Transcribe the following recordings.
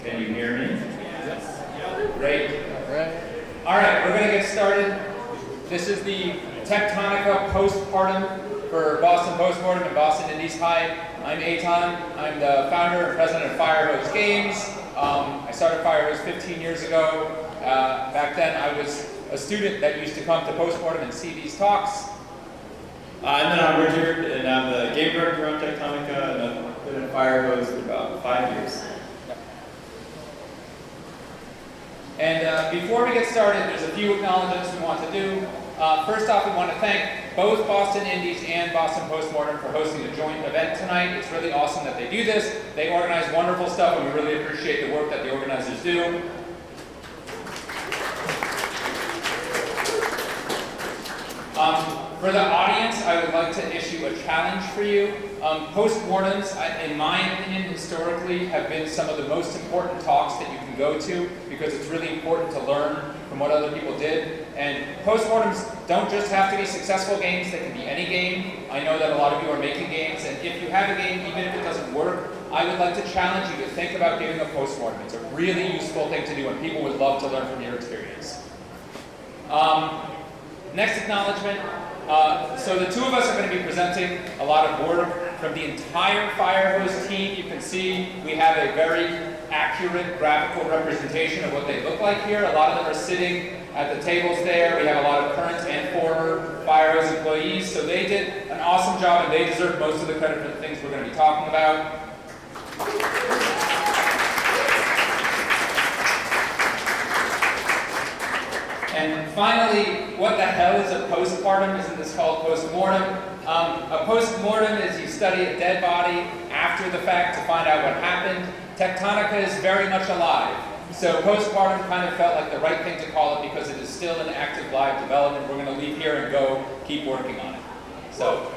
Can you hear me? Yes. Great. All right, we're going to get started. This is the Techtonica Partum for Boston Postmortem and Boston Indies. Hi, I'm Eitan. I'm the founder and president of Firehose Games. I started Firehose 15 years ago. Back then, I was a student that used to come to Postmortem and see these talks. And then I'm Richard, and I'm the game director on Techtonica, and I've been at Firehose for about 5 years. And before we get started, there's a few acknowledgements we want to do. First off, we want to thank both Boston Indies and Boston Postmortem for hosting a joint event tonight. It's really awesome that they do this. They organize wonderful stuff, and we really appreciate the work that the organizers do. For the audience, I would like to issue a challenge for you. Postmortems, in my opinion, historically, have been some of the most important talks that you can go to because it's really important to learn from what other people did. And postmortems don't just have to be successful games, they can be any game. I know that a lot of you are making games, and if you have a game, even if it doesn't work, I would like to challenge you to think about giving a postmortem. It's a really useful thing to do, and people would love to learn from your experience. Next acknowledgement. So the two of us are going to be presenting a lot of work from the entire Firehose team. You can see we have a very accurate graphical representation of what they look like here. A lot of them are sitting at the tables there. We have a lot of current and former Firehose employees. So they did an awesome job, and they deserve most of the credit for the things we're going to be talking about. And finally, what the hell is a postpartum? Isn't this called postmortem? A postmortem is you study a dead body after the fact to find out what happened. Techtonica is very much alive. So postpartum kind of felt like the right thing to call it because it is still in active live development. We're going to leave here and go keep working on it. So,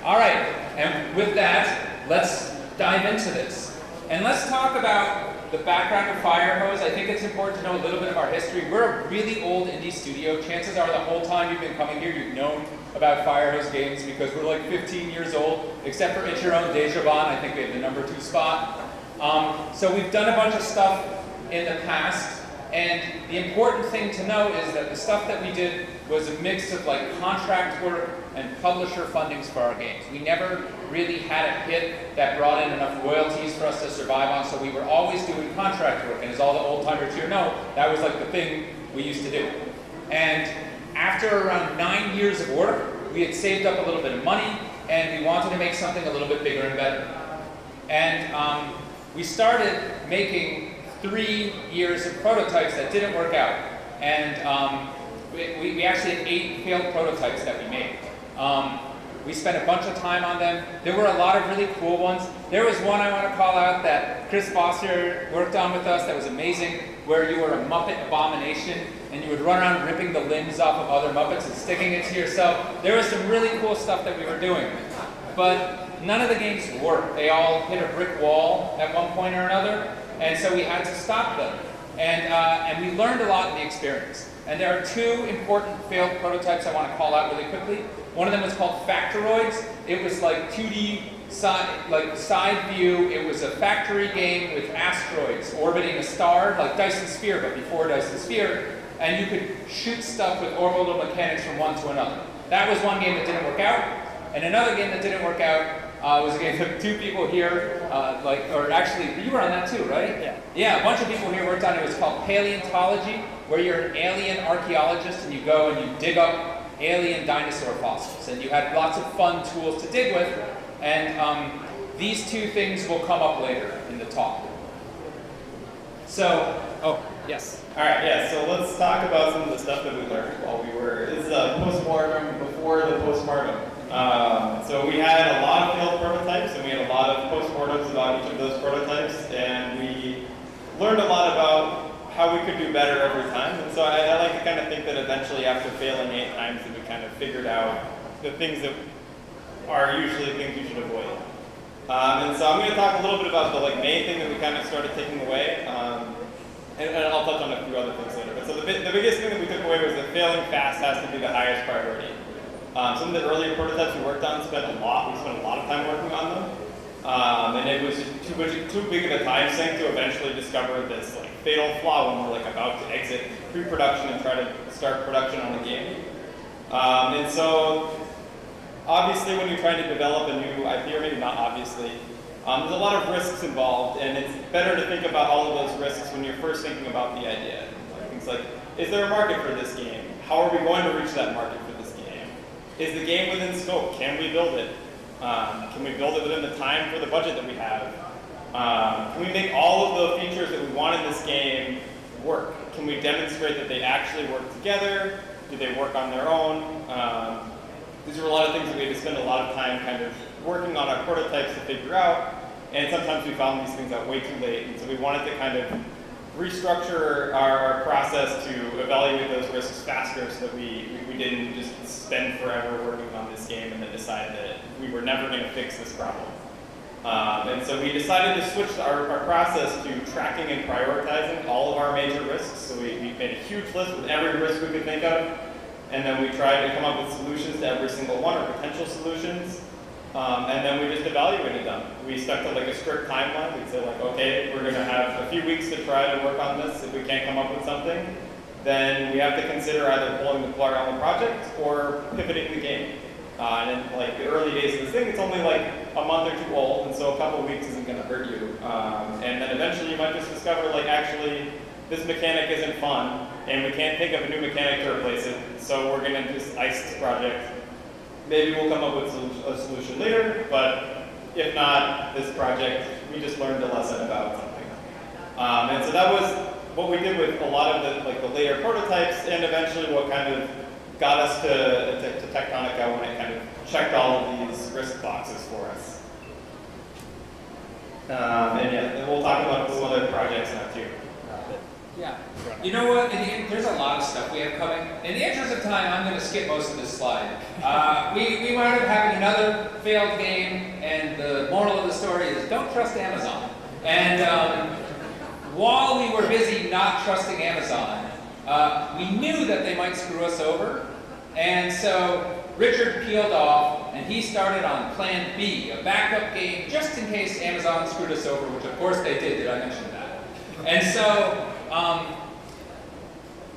all right. And with that, let's dive into this. And let's talk about the background of Firehose. I think it's important to know a little bit of our history. We're a really old indie studio. Chances are the whole time you've been coming here, you've known about Firehose games because we're like 15 years old, except for It's Your Own Deja Vu. I think we have the #2 spot. So we've done a bunch of stuff in the past, and the important thing to know is that the stuff that we did was a mix of like contract work and publisher fundings for our games. We never really had a hit that brought in enough royalties for us to survive on, so we were always doing contract work, and as all the old timers here know, that was like the thing we used to do. And after around 9 years of work, we had saved up a little bit of money, and we wanted to make something a little bit bigger and better. And we started making 3 years of prototypes that didn't work out. And we actually had 8 failed prototypes that we made. We spent a bunch of time on them. There were a lot of really cool ones. There was one I want to call out that Chris Foster worked on with us that was amazing, where you were a Muppet abomination, and you would run around ripping the limbs off of other Muppets and sticking it to yourself. There was some really cool stuff that we were doing. But none of the games worked. They all hit a brick wall at one point or another, and so we had to stop them. And we learned a lot in the experience. And there are 2 important failed prototypes I want to call out really quickly. One of them was called Factoroids. It was like 2D side view. It was a factory game with asteroids orbiting a star, like Dyson Sphere, but before Dyson Sphere. And you could shoot stuff with orbital mechanics from one to another. That was one game that didn't work out. And another game that didn't work out was a game that 2 people here, or actually, you were on that too, right? Yeah. Yeah, a bunch of people here worked on it. It was called Paleontology, where you're an alien archaeologist and you go and you dig up alien dinosaur fossils. And you had lots of fun tools to dig with. And these 2 things will come up later in the talk. So, oh, yes. All right, yeah, so let's talk about some of the stuff that we learned while we were, this is a postmortem before the postmortem. So we had a lot of failed prototypes, and we had a lot of postmortems about each of those prototypes, and we learned a lot about how we could do better every time. And so I like to kind of think that eventually after failing 8 times that we kind of figured out the things that are usually things you should avoid. And so I'm going to talk a little bit about the main thing that we kind of started taking away, and I'll touch on a few other things later. But so the biggest thing that we took away was that failing fast has to be the highest priority. Some of the earlier prototypes we worked on we spent a lot of time working on them. And it was just too too big of a time sink to eventually discover this like fatal flaw when we're like about to exit pre-production and try to start production on the game. And so obviously when you're trying to develop a new IP, or maybe not obviously, there's a lot of risks involved, and it's better to think about all of those risks when you're first thinking about the idea. Like things like, is there a market for this game? How are we going to reach that market for this game? Is the game within scope? Can we build it? Can we build it within the time for the budget that we have? Can we make all of the features that we want in this game work? Can we demonstrate that they actually work together? Do they work on their own? These are a lot of things that we had to spend a lot of time kind of working on our prototypes to figure out, and sometimes we found these things out way too late, and so we wanted to kind of restructure our process to evaluate those risks faster so that we didn't just spend forever working on this game and then decide that we were never going to fix this problem. And so we decided to switch our process to tracking and prioritizing all of our major risks. So we made a huge list with every risk we could think of, and then we tried to come up with solutions to every single one, or potential solutions. And then we just evaluated them. We stuck to like a strict timeline. We'd say like, okay, we're gonna have a few weeks to try to work on this. If we can't come up with something, then we have to consider either pulling the plug on the project or pivoting the game. And in like the early days of this thing, it's only like a month or two old, and so a couple of weeks isn't gonna hurt you. And then eventually you might just discover like, actually, this mechanic isn't fun, and we can't think of a new mechanic to replace it, so we're gonna just ice this project. Maybe we'll come up with a solution later, but if not, this project, we just learned a lesson about something. And so that was what we did with a lot of the later prototypes, and eventually what kind of got us to Techtonica when it kind of checked all of these risk boxes for us. And yeah, and we'll talk about some other projects now too. Yeah. You know what? There's a lot of stuff we have coming. In the interest of time, I'm going to skip most of this slide. We wound up having another failed game, and the moral of the story is don't trust Amazon. And while we were busy not trusting Amazon, we knew that they might screw us over. And so Richard peeled off, and he started on Plan B, a backup game, just in case Amazon screwed us over, which of course they did I mention that? And so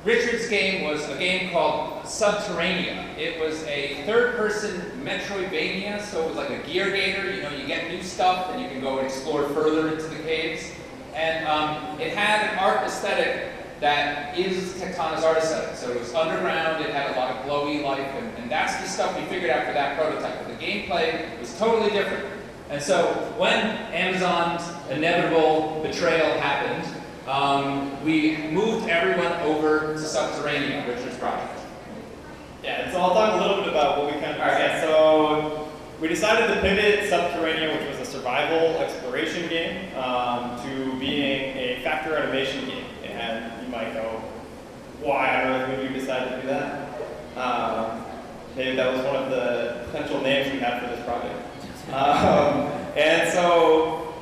Richard's game was a game called Subterrania. It was a third-person Metroidvania, so it was like a gear gator. You know, you get new stuff and you can go and explore further into the caves. And it had an art aesthetic that is Techtona's art aesthetic. So it was underground, it had a lot of glowy life, and that's the stuff we figured out for that prototype. But the gameplay was totally different. And so when Amazon's inevitable betrayal happened, we moved everyone over to Subterrania, Richard's project. Yeah, and so I'll talk a little bit about what we kind of... All right, yeah, so we decided to pivot Subterrania, which was a survival exploration game, to being a factory automation game. And you might go, why on earth would you decide to do that? Maybe that was one of the potential names we had for this project. And so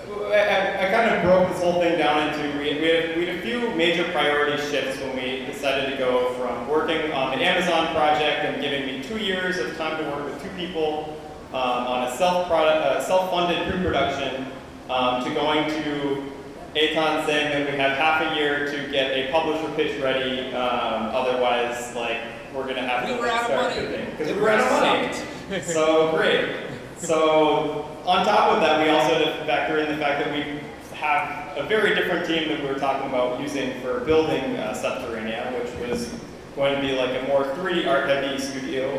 I kind of broke this whole thing down into, we had a few major priority shifts when we decided to go from working on the Amazon project and giving me 2 years of time to work with 2 people on a self-funded pre-production to going to Eitan saying that we have half a year to get a publisher pitch ready, otherwise like we're going to have to start shipping. Because we were out of money. So great. So on top of that, we also had to factor in the fact that we have a very different team that we were talking about using for building Subterrania, which was going to be like a more 3D art heavy studio.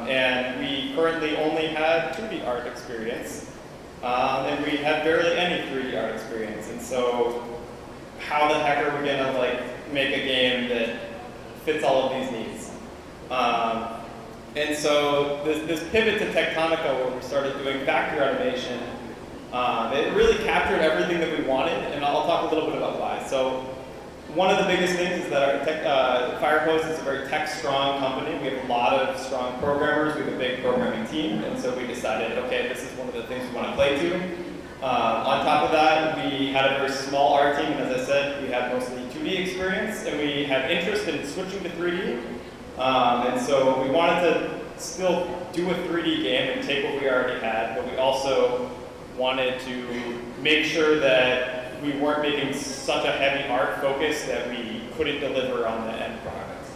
And we currently only had 2D art experience. And we had barely any 3D art experience. And so how the heck are we gonna like make a game that fits all of these needs? And so this pivot to Techtonica, where we started doing factory automation, it really captured everything that we wanted, and I'll talk a little bit about why. So one of the biggest things is that our Firepost is a very tech-strong company. We have a lot of strong programmers. We have a big programming team, and so we decided, okay, this is one of the things we want to play to. On top of that, we had a very small art team, and as I said, we had mostly 2D experience, and we had interest in switching to 3D. And so we wanted to still do a 3D game and take what we already had, but we also wanted to make sure that we weren't making such a heavy art focus that we couldn't deliver on the end product.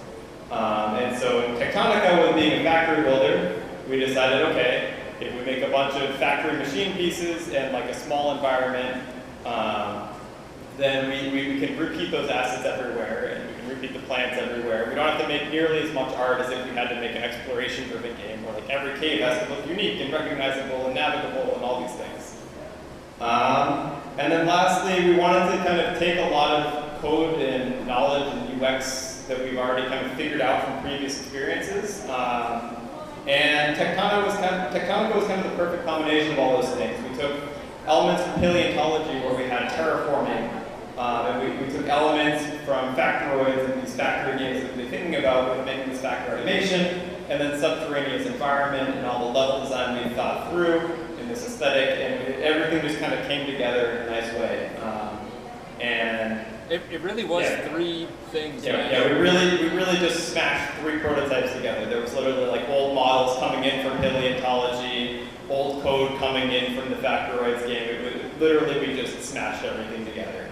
And so Techtonica, with being a factory builder, we decided, okay, if we make a bunch of factory machine pieces and like a small environment, then we can repeat those assets everywhere, and we can repeat the plants everywhere. We don't have to make nearly as much art as if we had to make an exploration-driven game where like every cave has to look unique and recognizable and navigable and all these things. And then lastly, we wanted to kind of take a lot of code and knowledge and UX that we've already kind of figured out from previous experiences. And Techtonica was kind of the perfect combination of all those things. We took elements from paleontology where we had terraforming, and we took elements from factoids and these factory games that we've been thinking about with making this factory automation, and then Subterranea's environment and all the level design we thought through in this aesthetic, and everything just kind of came together in a nice way. And it really was three things. Yeah, we really just smashed three prototypes together. There was literally like old models coming in from paleontology, old code coming in from the Factoids game. Literally, we just smashed everything together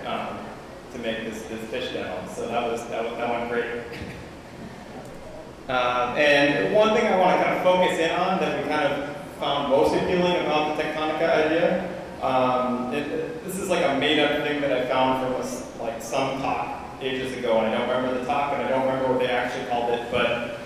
to make this fish demo. So that went great. And one thing I want to kind of focus in on that we kind of found most appealing about the Techtonica idea. This is like a made-up thing that I found from some talk ages ago, and I don't remember the talk, and I don't remember what they actually called it, but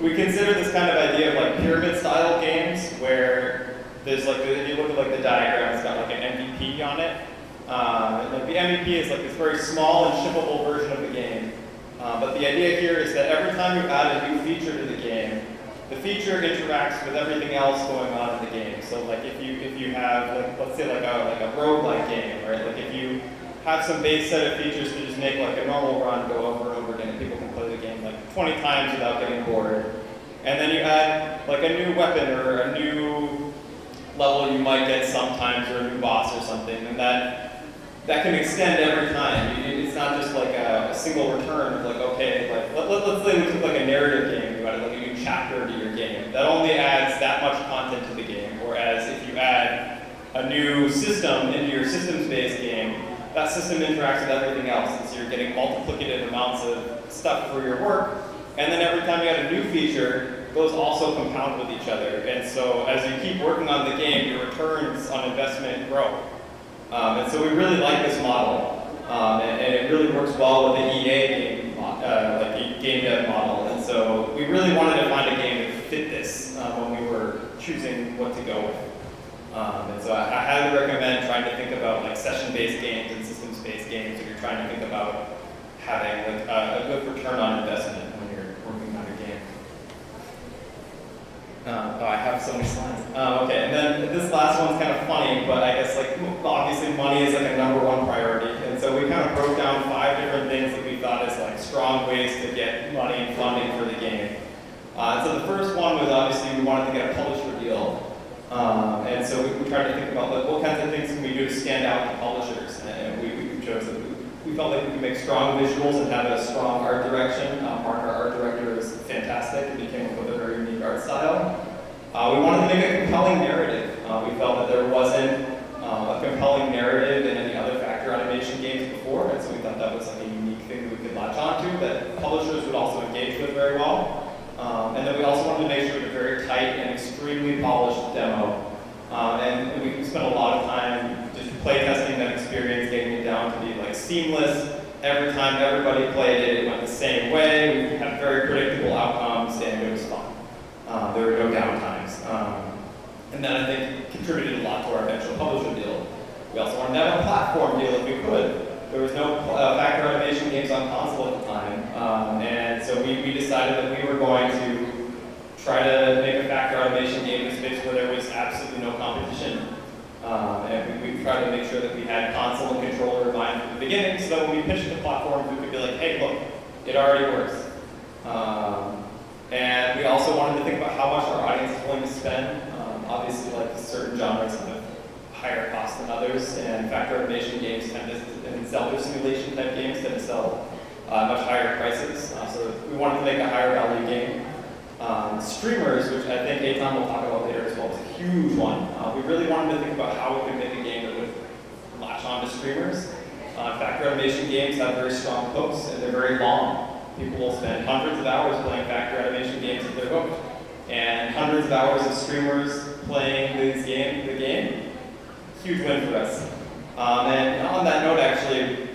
we consider this kind of idea of like pyramid-style games where there's like, if you look at like the diagram, it's got like an MVP on it. And like the MVP is like this very small and shippable version of the game. But the idea here is that every time you add a new feature to the game, the feature interacts with everything else going on in the game. So like if you have like, let's say like a roguelike game, right? Like if you have some base set of features to just make like a normal run go over and over again, and people can play the game like 20 times without getting bored. And then you add like a new weapon or a new level you might get sometimes, or a new boss or something, and that can extend every time. It's not just like a single return of like, okay, like let's say we took like a narrative game, you added like a new chapter to your game. That only adds that much content to the game, whereas if you add a new system into your systems-based game, that system interacts with everything else, and so you're getting multiplicative amounts of stuff for your work. And then every time you add a new feature, those also compound with each other. And so as you keep working on the game, your returns on investment grow. And so we really like this model. And it really works well with the EA game, like the game dev model. And so we really wanted to find a game that fit this when we were choosing what to go with. And so I highly recommend trying to think about like session-based games and systems-based games if you're trying to think about having like a good return on investment when you're working on a game. I have so many slides. Okay, and then this last one's kind of funny, but I guess like obviously money is like a #1 priority, and so we kind of broke down 5 different things that we thought is like strong ways to get money and funding for the game. So the first one was obviously we wanted to get a publisher deal. And so we tried to think about like, what kinds of things can we do to stand out to publishers, and we chose that we felt like we could make strong visuals and have a strong art direction. Mark, our art director, is fantastic, and he came up with a very unique art style. We wanted to make a compelling narrative. We felt that there wasn't a compelling narrative in any other factor animation games before, and so we thought that was like a unique thing that we could latch onto that publishers would also engage with very well. And then we also wanted to make sure we had a very tight and extremely polished demo. And we spent a lot of time just playtesting that experience, getting it down to be like seamless. Every time everybody played it, it went the same way. We had very predictable outcomes, and it was fun. There were no downtimes. And then I think contributed a lot to our eventual publisher deal. We also wanted to have a platform deal if we could. There was no factor animation games on console at the time, and so we decided that we were going to try to make a factor automation game in a space where there was absolutely no competition. And we tried to make sure that we had console and controller in mind from the beginning, so that when we pitched the platform, we could be like, hey, look, it already works. And we also wanted to think about how much our audience is willing to spend. Obviously, like certain genres have higher costs than others, and factor automation games and Zelda simulation type games tend to sell much higher prices. So we wanted to make a higher value game. Streamers, which I think Eitan will talk about later as well, is a huge one. We really wanted to think about how we could make of streamers. Factory automation games have very strong hooks and they're very long. People will spend hundreds of hours playing factory automation games if they're hooked. And hundreds of hours of streamers playing the game, huge win for us. And on that note, actually,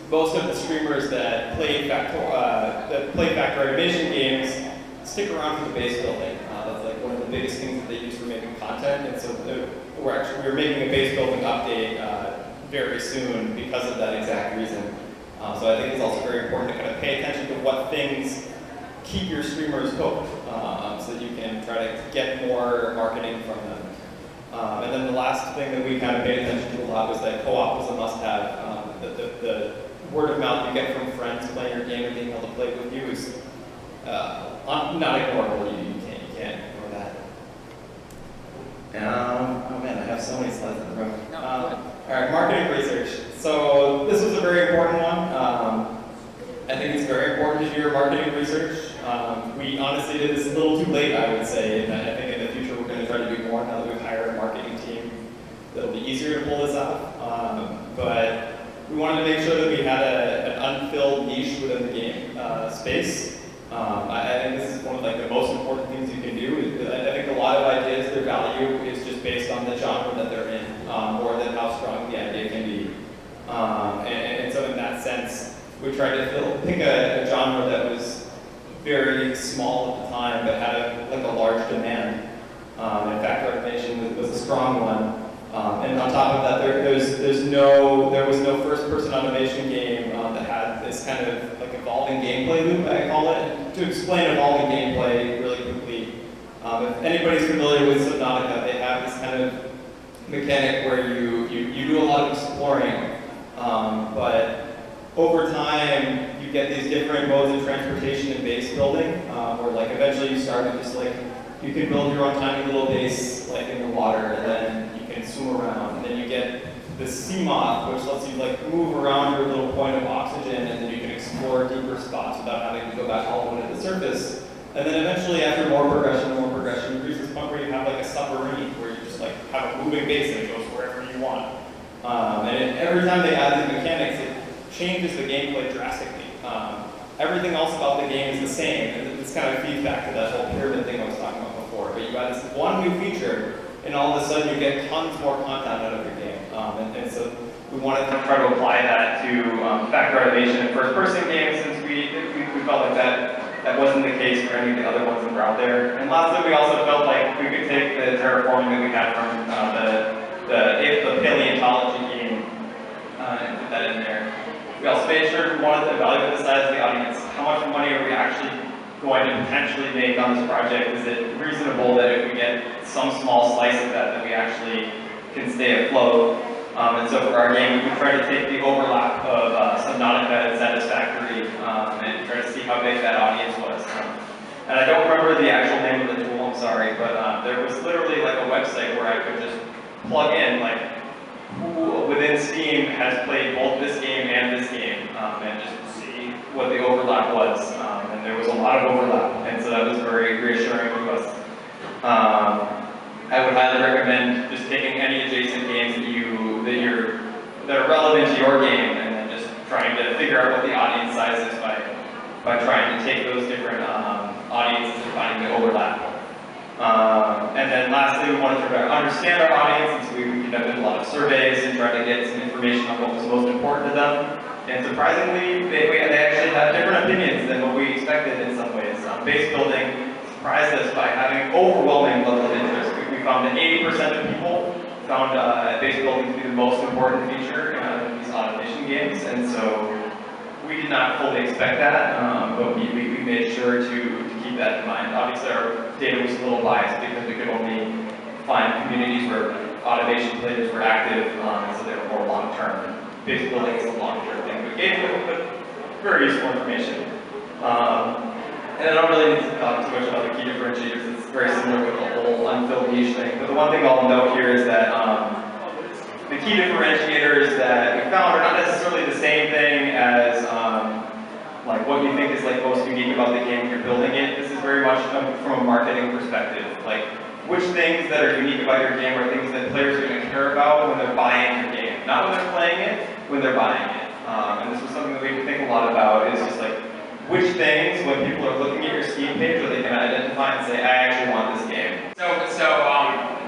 most of the streamers that play factory automation games stick around for the base building. That's like one of the biggest things that they use for making content. And so we're making a base building update very soon because of that exact reason. So I think it's also very important to kind of pay attention to what things keep your streamers hooked, so that you can try to get more marketing from them. And then the last thing that we kind of paid attention to a lot was that co-op was a must-have. The word of mouth you get from friends playing your game and being able to play with you is not ignorable. You can't ignore that. Oh man, I have so many slides in the room. All right, marketing research. So this was a very important one. I think it's very important to do your marketing research. We honestly did this a little too late, I would say, and I think in the future we're going to try to do more now that we've hired a marketing team. It'll be easier to pull this off, but we wanted to make sure that we had an unfilled niche within the game space. I think this is one of like the most important things you can do. I think a lot of ideas, their value is just based on the genre that they're in, more than how strong the idea can be. And so in that sense, we tried to pick a genre that was very small at the time, but had a large demand. And factory automation was a strong one. And on top of that, there was no first-person automation game that had this kind of like evolving gameplay loop, I call it. To explain evolving gameplay really quickly, if anybody's familiar with Subterrania, they have this kind of mechanic where you do a lot of exploring, but over time, you get these different modes of transportation and base building, where like eventually you start with just like, you can build your own tiny little base like in the water, and then you can swim around, and then you get the Seamoth, which lets you like move around your little point of oxygen, and then you can explore deeper spots without having to go back all the way to the surface. And then eventually, after more progression, you reach this point where you have like a submarine, where you just like have a moving base and it goes wherever you want. And every time they add these mechanics, it changes the gameplay drastically. Everything else about the game is the same, and this kind of feeds back to that whole pyramid thing I was talking about before. But you add this one new feature, and all of a sudden you get tons more content out of your game. And so we wanted to try to apply that to factory automation and first-person games, since we felt like that wasn't the case for any of the other ones that were out there. And lastly, we also felt like we could take the terraforming that we had from the paleontology game and put that in there. We also made sure we wanted to evaluate the size of the audience. How much money are we actually going to potentially make on this project? Is it reasonable that if we get some small slice of that we actually can stay afloat? And so for our game, we tried to take the overlap of Techtonica and Satisfactory and try to see how big that audience was. And I don't remember the actual name of the tool, I'm sorry, but there was literally like a website where I could just plug in like who within Steam has played both this game and this game, and just see what the overlap was. And there was a lot of overlap, and so that was very reassuring to us. I would highly recommend just taking any adjacent games that are relevant to your game, and then just trying to figure out what the audience size is by trying to take those different audiences and finding the overlap. And then lastly, we wanted to understand our audience, and so we conducted a lot of surveys and tried to get some information on what was most important to them. And surprisingly, they actually had different opinions than what we expected in some ways. Base building surprised us by having overwhelming level of interest. We found that 80% of people found base building to be the most important feature in these automation games, and so we did not fully expect that, but we made sure to keep that in mind. Obviously, our data was a little biased because we could only find communities where automation players were active, and so they were more long-term. Base building is a long-term thing, but gave very useful information. And I don't really need to talk too much about the key differentiators. It's very similar with the whole unfilled niche thing. But the one thing I'll note here is that the key differentiators that we found are not necessarily the same thing as like what you think is like most unique about the game when you're building it. This is very much from a marketing perspective. Like which things that are unique about your game are things that players are going to care about when they're buying your game. game. Not when they're playing it, when they're buying it. And this was something that we think a lot about, is just like, which things, when people are looking at your Steam page, where they can identify and say, I actually want this game. So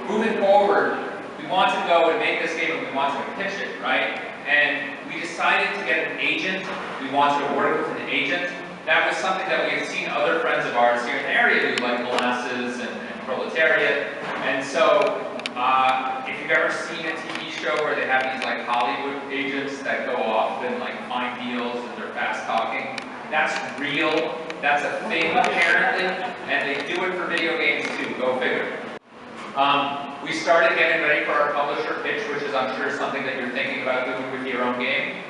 moving forward, we want to go and make this game and we want to pitch it, right? And we decided to get an agent. We wanted to work with an agent. That was something that we had seen other friends of ours here in the area do, like Molasses and Proletariat. And so, if you've ever seen a TV show where they have these like Hollywood agents that go off and like find deals and they're fast talking, that's real. That's a thing apparently, and they do it for video games too. Go figure. We started getting ready for our publisher pitch, which is, I'm sure, something that you're thinking about doing with your own game.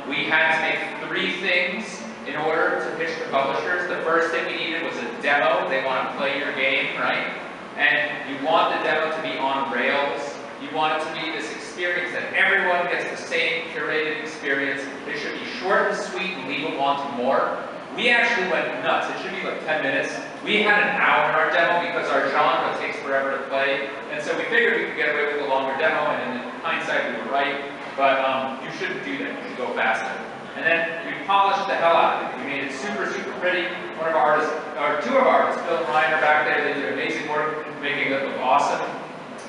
We had to make 3 things in order to pitch to publishers. The first thing we needed was a demo. They want to play your game, right? And you want the demo to be on rails. You want it to be this experience that everyone gets the same curated experience. It should be short and sweet and leave them wanting more. We actually went nuts. It should be like 10 minutes. We had an hour in our demo because our genre takes forever to play. And so we figured we could get away with a longer demo, and in hindsight we were right. But you shouldn't do that. You should go faster. And then we polished the hell out of it. We made it super, super pretty. One of our artists, or 2 of our artists, Bill and Ryan, are back there. They did amazing work making it look awesome.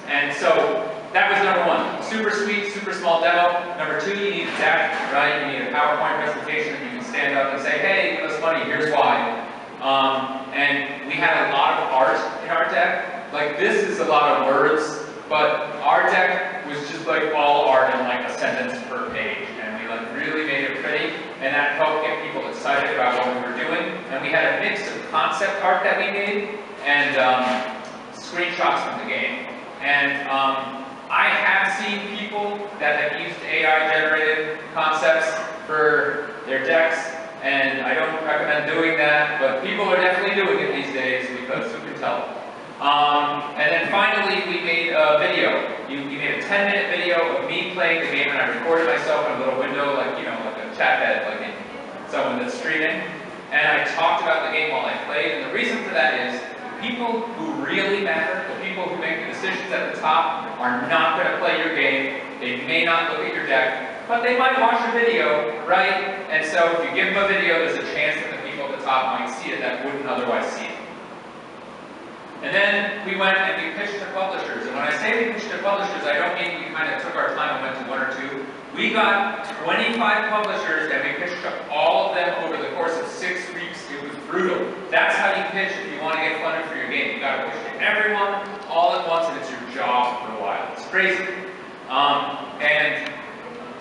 And so that was number 1. Super sweet, super small demo. Number 2, you need a deck, right? You need a PowerPoint presentation that you can stand up and say, hey, give us money, here's why. And we had a lot of art in our deck. Like, this is a lot of words, but our deck was just like all art in like a sentence per page. And we like really made it pretty, and that helped get people excited about what we were doing. And we had a mix of concept art that we made and screenshots from the game. And I have seen people that have used AI-generated concepts for their decks, and I don't recommend doing that, but people are definitely doing it these days because who can tell? And then finally, we made a video. We made a 10-minute video of me playing the game, and I recorded myself in a little window, like, you know, like a chat head, like in someone that's streaming. And I talked about the game while I played, and the reason for that is people who really matter, the people who make the decisions at the top, are not going to play your game. They may not look at your deck, but they might watch a video, right? And so if you give them a video, there's a chance that the people at the top might see it that wouldn't otherwise see it. And then we went and we pitched to publishers. And when I say we pitched to publishers, I don't mean we kind of took our time and went to 1 or 2. We got 25 publishers and we pitched to all of them over the course of 6 weeks. It was brutal. That's how you pitch if you want to get funded for your game. You got to pitch to everyone all at once, and it's your job for a while. It's crazy. And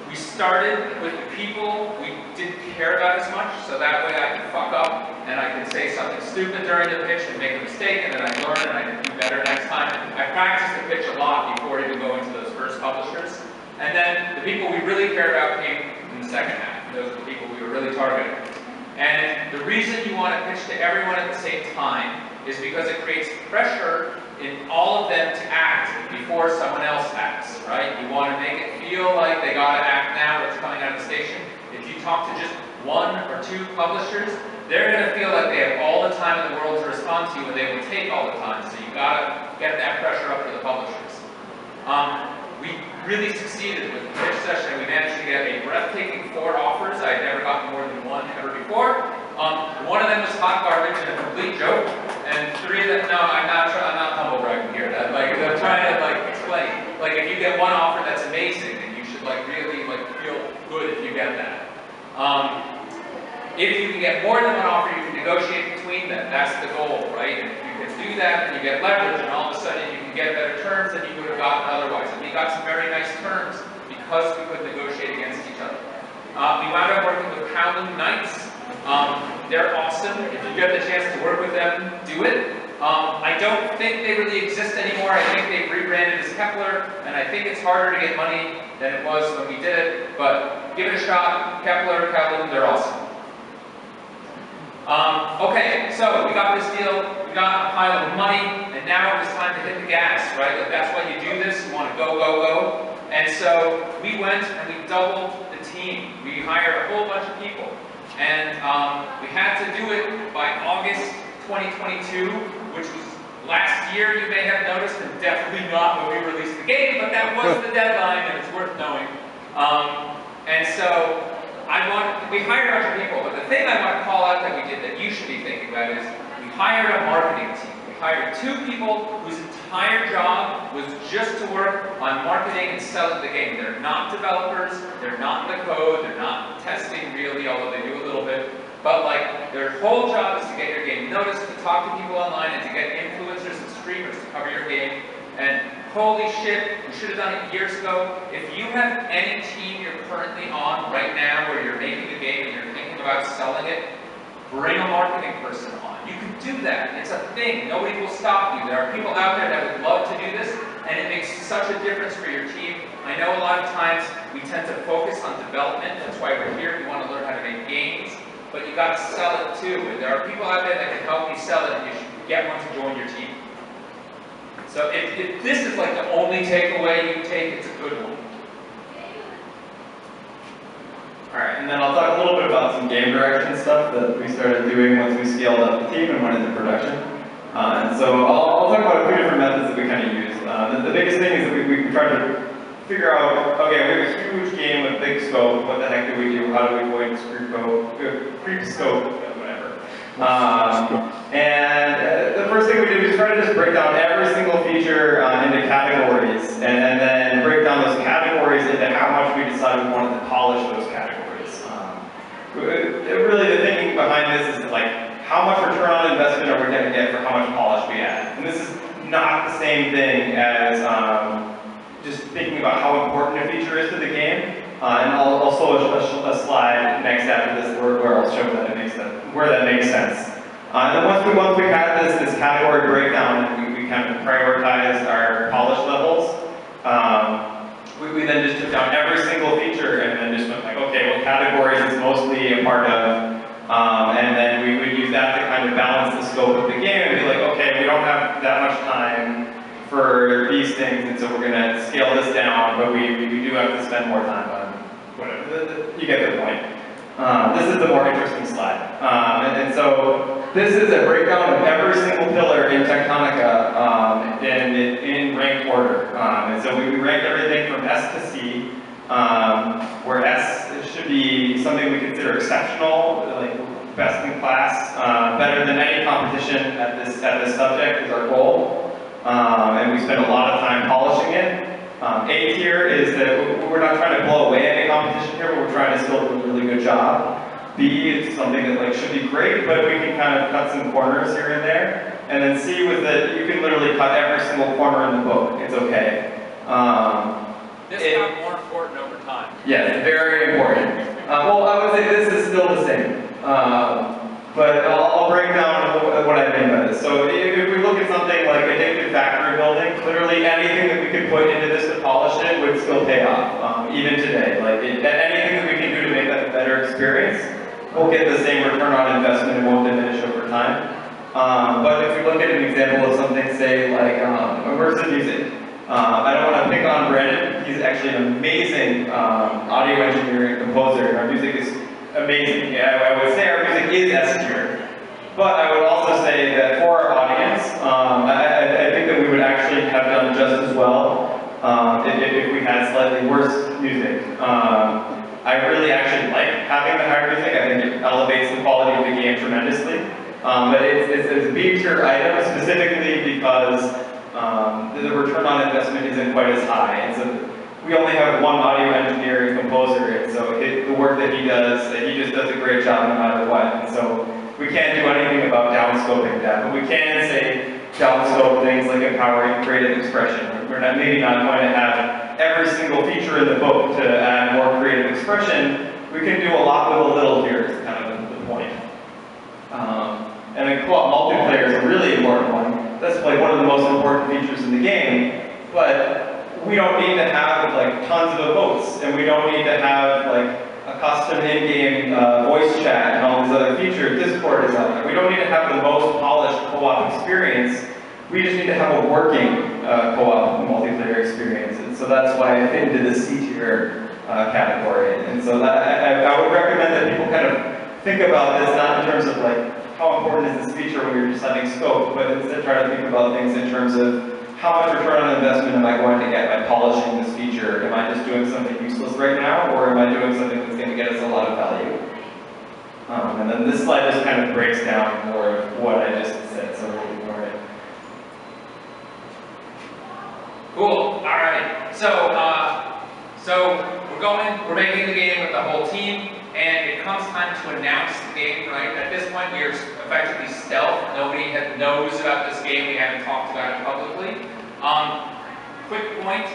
we started with the people we didn't care about as much, so that way I could fuck up and I could say something stupid during the pitch and make a mistake, and then I learn and I can do better next time. I practiced the pitch a lot before even going to those first publishers. And then the people we really cared about came in the second half. Those are the people we were really targeting. And the reason you want to pitch to everyone at the same time is because it creates pressure in all of them to act before someone else acts, right? You want to make it feel like they got to act now that's coming out of the station. If you talk to just 1 or 2 publishers, they're going to feel like they have all the time in the world to respond to you, and they will take all the time. So you got to get that pressure up for the publishers. We really succeeded with the pitch session. We managed to get a breathtaking 4 offers. I had never gotten more than 1 ever before. 1 of them was hot garbage and a complete joke, and 3 of them, no, I'm not humble bragging here. Like, I'm trying to like explain. Like, if you get 1 offer that's amazing, then you should like really like feel good if you get that. If you can get more than 1 offer, you can negotiate between them. That's the goal, right? And if you can do that, then you get leverage, and all of a sudden you can get better terms than you would have gotten otherwise. And we got some very nice terms because we could negotiate against each other. We wound up working with Partum Knights. They're awesome. If you get the chance to work with them, do it. I don't think they really exist anymore. I think they've rebranded as Kepler, and I think it's harder to get money than it was when we did it, but give it a shot. Kepler, Kowloon, they're awesome. Okay, so we got this deal, we got a pile of money, and now it's time to hit the gas, right? Like, that's why you do this, you want to go, go, go. And so we went and we doubled the team. We hired a whole bunch of people. And we had to do it by August 2022, which was Last year, you may have noticed, and definitely not when we released the game, but that was the deadline, and it's worth knowing. And so, we hired a bunch of people, but the thing I want to call out that we did that you should be thinking about is, we hired a marketing team. We hired 2 people whose entire job was just to work on marketing and selling the game. They're not developers, they're not in the code, they're not testing really, although they do a little bit. But like, their whole job is to get your game noticed, to talk to people online, and to get influencers and streamers to cover your game. And holy shit, we should have done it years ago. If you have any team you're currently on right now where you're making a game and you're thinking about selling it, bring a marketing person on. You can do that. It's a thing. Nobody will stop you. There are people out there that would love to do this, and it makes such a difference for your team. I know a lot of times we tend to focus on development. That's why we're here. We want to learn how to make games. But you got to sell it too. And there are people out there that can help you sell it, and you should get one to join your team. So if this is like the only takeaway you take, it's a good one. Alright, and then I'll talk a little bit about some game direction stuff that we started doing once we scaled up the team and went into production. And so I'll talk about a few different methods that we kind of use. The biggest thing is that we tried to figure out, okay, we have a huge game with big scope, what the heck do we do? How do we avoid creep scope, whatever. And the first thing we did was try to just break down every single feature into categories, and then break down those categories into how much we decided we wanted to polish those categories. Really the thinking behind this is like, how much return on investment are we going to get for how much polish we add? And this is not the same thing as just thinking about how important a feature is to the game. And I'll also a slide next after this where I'll show that it makes where that makes sense. And then once we had this category breakdown, we kind of prioritized our polish levels. We then just took down every single feature and then just went like, okay, what categories it's mostly a part of, and then we would use that to kind of balance the scope of the game and be like, okay, we don't have that much time for these things, and so we're going to scale this down, but we do have to spend more time on whatever. You get the point. This is the more interesting slide. And so this is a breakdown of every single pillar in Techtonica in ranked order. And so we ranked everything from S to C, where S should be something we consider exceptional, like best in class, better than any competition at this subject is our goal. And we spend a lot of time polishing it. A tier is that we're not trying to blow away any competition here, but we're trying to still do a really good job. B is something that like should be great, but we can kind of cut some corners here and there. And then C was that you can literally cut every single corner in the book. It's okay. This got more important over time. Yes, very important. Well, I would say this is still the same. But I'll break down what I mean by this. So if we look at something like addictive factory building, clearly anything that we could put into this to polish it would still pay off, even today. Like anything that we can do to make that a better experience, we'll get the same return on investment and won't diminish over time. But if we look at an example of something, say like immersive music, I don't want to pick on Brandon. He's actually an amazing audio engineer and composer. Our music is amazing. Yeah, I would say our music is S tier. But I would also say that for our audience, I think that we would actually have done just as well if we had slightly worse music. I really actually like having the higher music. I think it elevates the quality of the game tremendously. But it's a B tier item specifically because the return on investment isn't quite as high. And so we only have one audio engineer and composer, and so the work that he does, he just does a great job no matter what. And so we can't do anything about downscoping that, but we can say downscope things like empowering creative expression. We're maybe not going to have every single feature in the book to add more creative expression. We can do a lot with a little here, is kind of the point. And then co-op multiplayer is a really important one. That's like one of the most important features in the game, but we don't need to have like tons of emotes, and we don't need to have like a custom in-game voice chat and all these other features. Discord is out there. We don't need to have the most polished co-op experience. We just need to have a working co-op multiplayer experience. And so that's why I fit into the C tier category. And so that, I would recommend that people kind of think about this not in terms of like how important is this feature when you're deciding scope, but instead try to think about things in terms of how much return on investment am I going to get by polishing this feature? Am I just doing something useless right now, or am I doing something that's going to get us a lot of value? And then this slide just kind of breaks down more of what I just said, so we'll ignore it. Cool. All right. So we're making the game with the whole team, and it comes time to announce the game, right? At this point, we are effectively stealth. Nobody knows about this game. We haven't talked about it publicly. Quick point.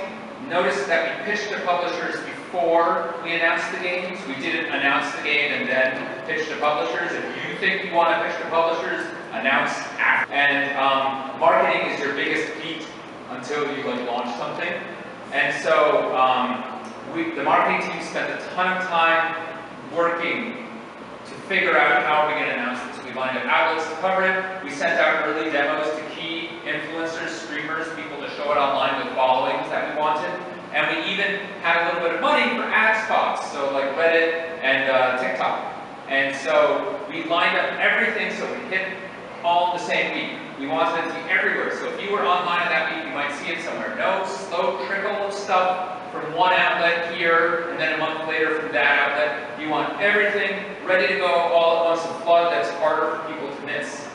Notice that we pitched to publishers before we announced the games. We didn't announce the game and then pitch to publishers. If you think you want to pitch to publishers, announce after. And marketing is your biggest beat until you launch something. And so the marketing team spent a ton of time working to figure out how we're going to announce this. We lined up outlets to cover it. We sent out early demos to key influencers, streamers, people to show it online with followings that we wanted. And we even had a little bit of money for ad spots, so like Reddit and TikTok. And so we lined up everything so we hit all the same week. We wanted it to be everywhere. So if you were online that week, you might see it somewhere. No slow trickle of stuff from one outlet here, and then a month later from that outlet. You want everything ready to go all at once, a flood that's harder for people to miss.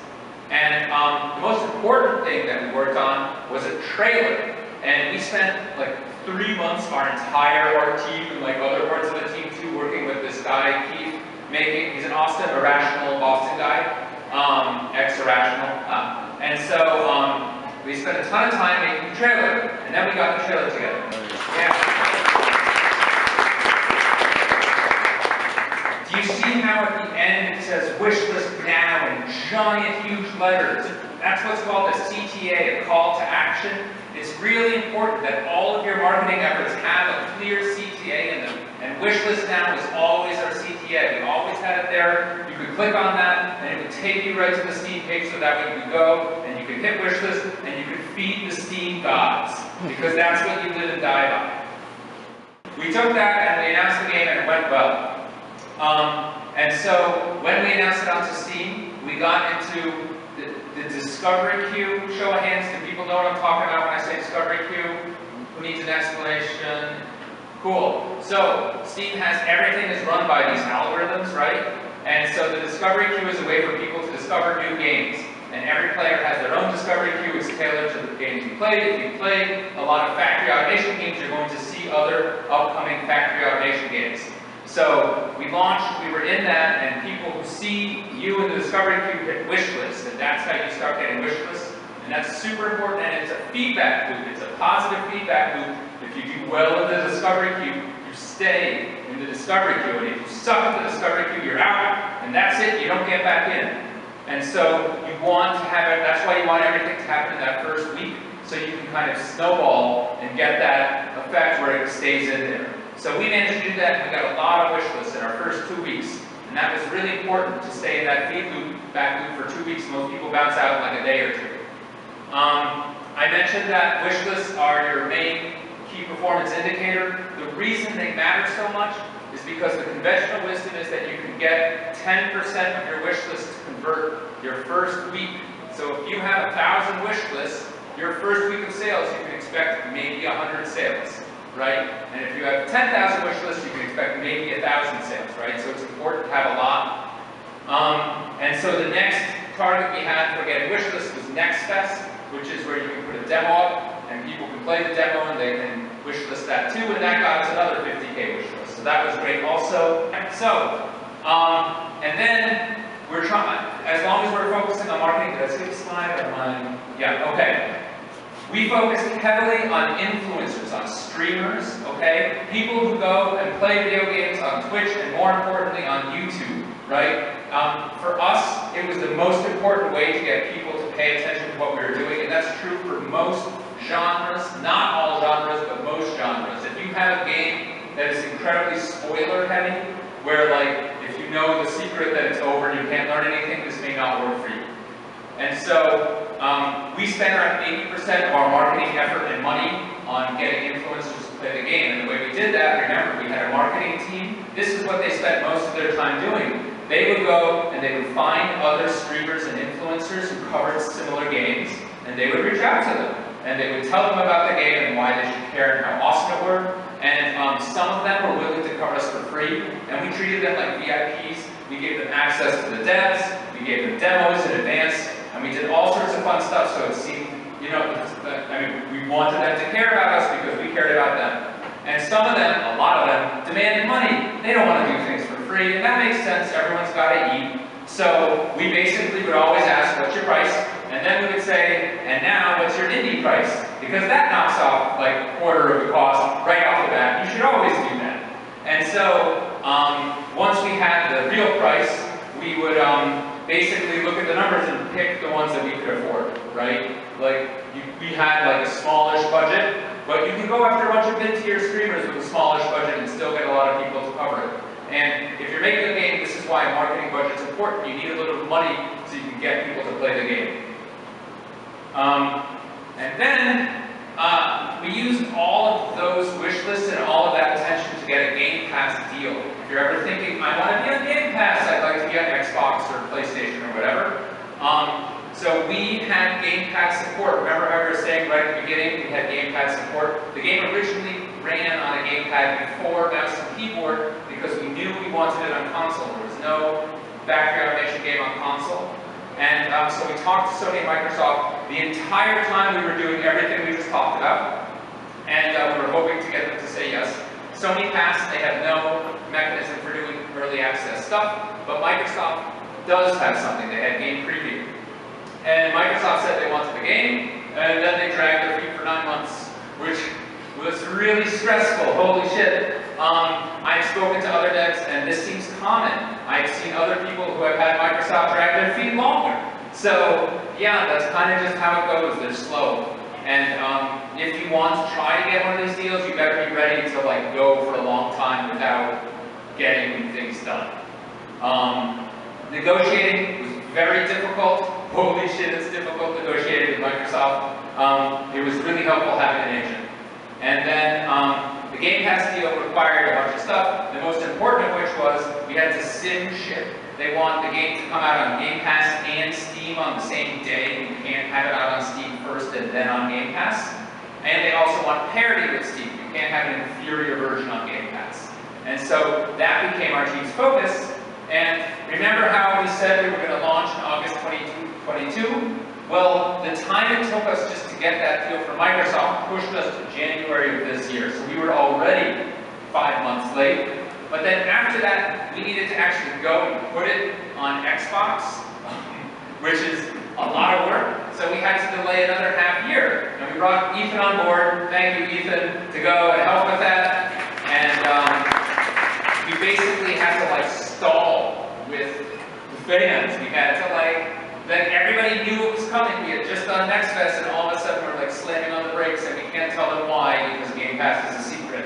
And the most important thing that we worked on was a trailer. And we spent like 3 months, our team and like other parts of the team too, working with this guy, Keith, he's an Austin, irrational Boston guy, ex-irrational. And so we spent a ton of time making the trailer, and then we got the trailer together. Yeah. Do you see how at the end it says wish list now in giant huge letters? That's what's called a CTA, a call to action. It's really important that all of your marketing efforts have a clear CTA in them. And wish list now is always our CTA. We always had it there. You could click on that, and it would take you right to the Steam page, so that way you could go, and you could hit wish list, and you could feed the Steam gods, because that's what you live and die by. We took that, and we announced the game, and it went well. And so, when we announced it onto Steam, we got into the discovery queue. Show of hands, do people know what I'm talking about when I say discovery queue? Who needs an explanation? Cool. So, Steam has everything is run by these algorithms, right? And so the discovery queue is a way for people to discover new games. And every player has their own discovery queue. It's tailored to the games you played. If you played a lot of factory automation games, you're going to see other upcoming factory automation games. So we launched, we were in that, and people who see you in the discovery queue hit wish lists, and that's how you start getting wish lists. And that's super important, and it's a feedback loop. It's a positive feedback loop. If you do well in the discovery queue, you stay in the discovery queue. And if you suck at the discovery queue, you're out, and that's it, you don't get back in. And so you want to have it, that's why you want everything to happen in that first week, so you can kind of snowball and get that effect where it stays in there. So we managed to do that, and we got a lot of wish lists in our first 2 weeks. And that was really important to stay in that feed loop, back loop for 2 weeks. Most people bounce out in like a day or two. I mentioned that wish lists are your main key performance indicator. The reason they matter so much is because the conventional wisdom is that you can get 10% of your wish list to convert your first week. So if you have 1,000 wish lists, your first week of sales, you can expect maybe 100 sales, right? And if you have 10,000 wish lists, you can expect maybe 1,000 sales, right? So it's important to have a lot. And so the next target we had for getting wish lists was Next Fest, which is where you can put a demo up, and people can play the demo, and they can wish list that too, and that got us another 50K wish list. So that was great also. So, and then we're trying, as long as we're focusing on marketing, did I skip a slide? Or am I, yeah, okay. We focused heavily on influencers, on streamers, okay? People who go and play video games on Twitch, and more importantly on YouTube, right? For us, it was the most important way to get people to pay attention to what we were doing, and that's true for most genres, not all genres, but most genres. If you have a game that is incredibly spoiler heavy, where like, if you know the secret that it's over and you can't learn anything, this may not work for you. And so, we spent around 80% of our marketing effort and money on getting influencers to play the game. And the way we did that, remember, we had a marketing team. This is what they spent most of their time doing. they would go and they would find other streamers and influencers who covered similar games, and they would reach out to them. And they would tell them about the game and why they should care and how awesome it were. And some of them were willing to cover us for free, and we treated them like VIPs. We gave them access to the devs, we gave them demos in advance, and we did all sorts of fun stuff, so it seemed, you know, we wanted them to care about us because we cared about them. And some of them, a lot of them, demanded money. They don't want to do things for free, and that makes sense, everyone's got to eat. So we basically would always ask, what's your price? And then we would say, and now what's your indie price? Because that knocks off like a quarter of the cost right off the bat. You should always do that. And so once we had the real price, we would basically look at the numbers and pick the ones that we could afford, right? Like we had like a smallish budget, but you can go after a bunch of mid-tier streamers with a smallish budget and still get a lot of people to cover it. And if you're making a game, this is why a marketing budget's important. You need a little money so you can get people to play the game. And then we used all of those wish lists and all of that attention to get a Game Pass deal. If you're ever thinking, I want to be on Game Pass, I'd like to be on Xbox or PlayStation or whatever. So we had Game Pass support. Remember how we were saying right at the beginning, we had Game Pass support? The game originally ran on a gamepad before mouse and keyboard because we knew we wanted it on console. There was no factory automation game on console. And so we talked to Sony and Microsoft the entire time we were doing everything we just talked about. And we were hoping to get them to say yes. Sony passed, they have no mechanism for doing early access stuff, but Microsoft does have something. They had game preview. And Microsoft said they wanted the game, and then they dragged their feet for 9 months, which was really stressful. Holy shit. I've spoken to other devs, and this seems common. I've seen other people who have had Microsoft drag their feet longer. So, yeah, that's kind of just how it goes. They're slow. And if you want to try to get one of these deals, you better be ready to like go for a long time without getting things done. Negotiating was very difficult. Holy shit, it's difficult negotiating with Microsoft. It was really helpful having an agent. And then the Game Pass deal required a bunch of stuff, the most important of which was we had to sim ship. They want the game to come out on Game Pass and Steam on the same day. You can't have it out on Steam first and then on Game Pass. And they also want parity with Steam. You can't have an inferior version on Game Pass. And so that became our team's focus. And remember how we said we were going to launch in August 2022? Well, the time it took us just to get that deal from Microsoft pushed us to January of this year. So we were already 5 months late. But then after that, we needed to actually go and put it on Xbox, which is a lot of work. So we had to delay another half year. And we brought Ethan on board, thank you Ethan, to go and help with that. And we basically had to like stall with the fans. We had to then everybody knew it was coming. We had just done Next Fest and all of a sudden we're like slamming on the brakes and we can't tell them why because Game Pass is a secret.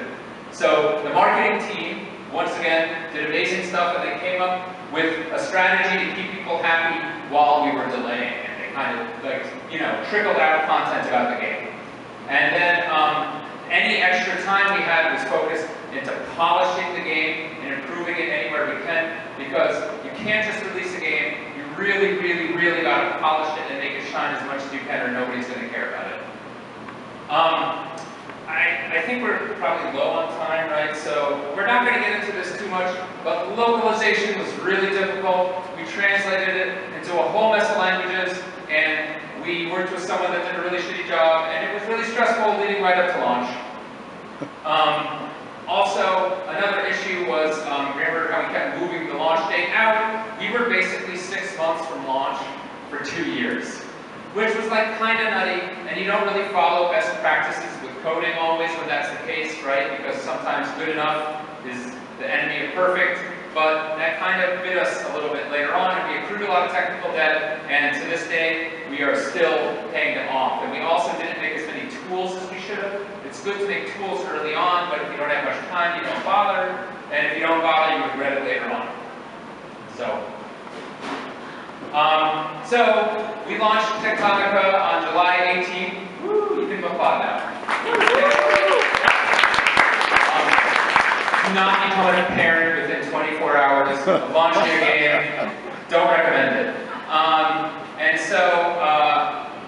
So the marketing team, once again, did amazing stuff and they came up with a strategy to keep people happy while we were delaying. And they kind of like, you know, trickled out content about the game. And then any extra time we had was focused into polishing the game and improving it anywhere we can because you can't just release a game. Really, really, really got to polish it and make it shine as much as you can or nobody's going to care about it. I think we're probably low on time, right? So we're not going to get into this too much, but localization was really difficult. We translated it into a whole mess of languages and we worked with someone that did a really shitty job and it was really stressful leading right up to launch. Also, another issue was, remember how we kept moving the launch date out? We were basically 6 months from launch for 2 years, which was like kind of nutty, and you don't really follow best practices with coding always when that's the case, right? Because sometimes good enough is the enemy of perfect, but that kind of bit us a little bit later on, and we accrued a lot of technical debt, and to this day, we are still paying them off. And we also didn't make as many tools as we should have. It's good to make tools early on, but if you don't have much time, you don't bother. And if you don't bother, you regret it later on. So we launched Techtonica on July 18th. Woo, you can applaud now. not become a parent within 24 hours, launch your game, don't recommend it. And so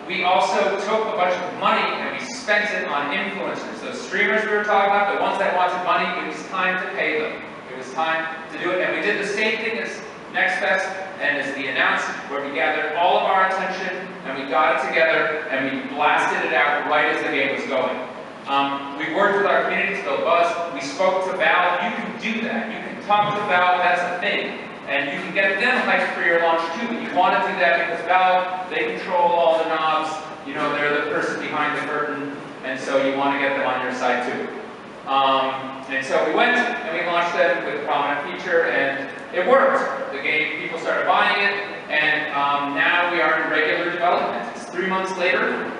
we also took a bunch of money and we spent it on influencers. Those streamers we were talking about, the ones that wanted money, it was time to pay them. It was time to do it. And we did the same thing as Next Fest and as the announcement, where we gathered all of our attention and we got it together and we blasted it out right as the game was going. We worked with our community to build buzz. We spoke to Valve. You can do that. You can talk to Valve. That's a thing. And you can get them hyped for your launch too. But you want to do that because Valve, they control all the knobs. You know, they're the person behind the curtain. And so you want to get them on your side too. And so we went and we launched it with a prominent feature, and it worked. The game, people started buying it, and now we are in regular development. It's 3 months later.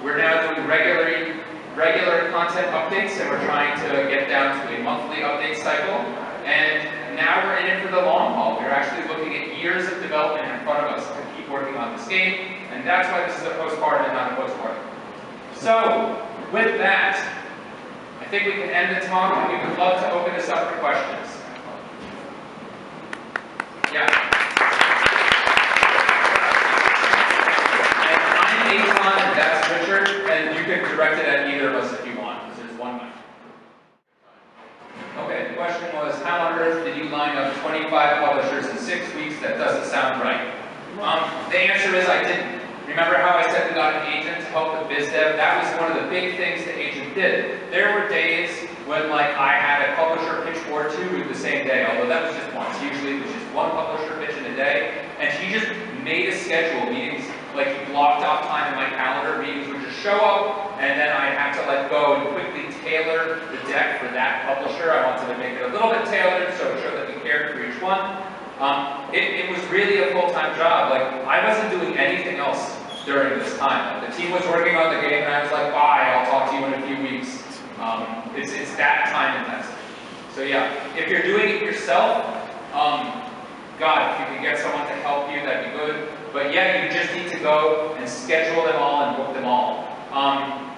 We're now doing regular content updates, and we're trying to get down to a monthly update cycle. And now we're in it for the long haul. We're actually looking at years of development in front of us to keep working on this game, and that's why this is a postpartum and not a postpartum. So, with that, I think we can end the talk, and we would love to open this up for questions. Yeah. And I'm Eitan, and that's Richard, and you can direct it at either of us if you want, because there's one mic. Okay, the question was, how on earth did you line up 25 publishers in 6 weeks? That doesn't sound right. The answer is I didn't. Remember how I said we got an agent to help with biz dev? That was one of the big things the agent did. There were days when I had a publisher pitch for 2 the same day, although that was just once. Usually it was just one publisher pitch in a day, and he just made a schedule, meetings, he blocked off time in my calendar, meetings would just show up, and then I'd have to go and quickly tailor the deck for that publisher. I wanted to make it a little bit tailored so it showed that we cared for each one. It was really a full-time job. I wasn't doing anything else during this time. The team was working on the game, and I was like, bye, I'll talk to you in a few weeks. It's that time intensive. So yeah, if you're doing it yourself, God, if you can get someone to help you, that'd be good. But yeah, you just need to go and schedule them all and book them all.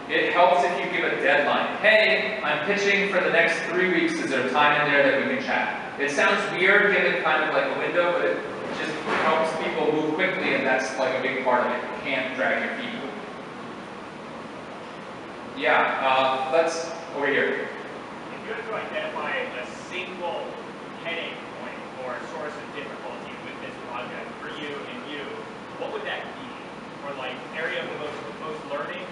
It helps if you give a deadline. Hey, I'm pitching for the next 3 weeks. Is there time in there that we can chat? It sounds weird giving kind of a window, but it just helps people move quickly, and that's a big part of it. You can't drag your feet. Yeah, let's, over here. If you had to identify a single headache point or source of difficulty with this project for you and you, what would that be? Or area of the most learning,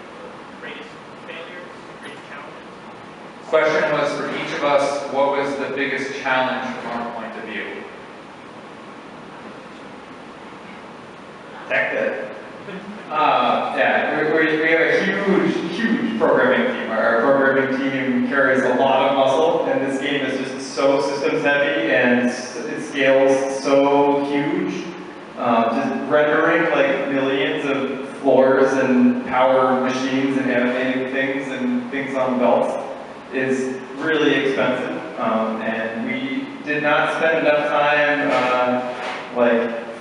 greatest failures, greatest challenges? Question was for each of us, what was the biggest challenge from our point of view? Tech debt. Yeah, we have a huge programming team. Our programming team carries a lot of muscle, and this game is just so systems heavy, and it scales so huge. Just rendering millions of floors and power machines and animating things and things on belts is really expensive, and we did not spend enough time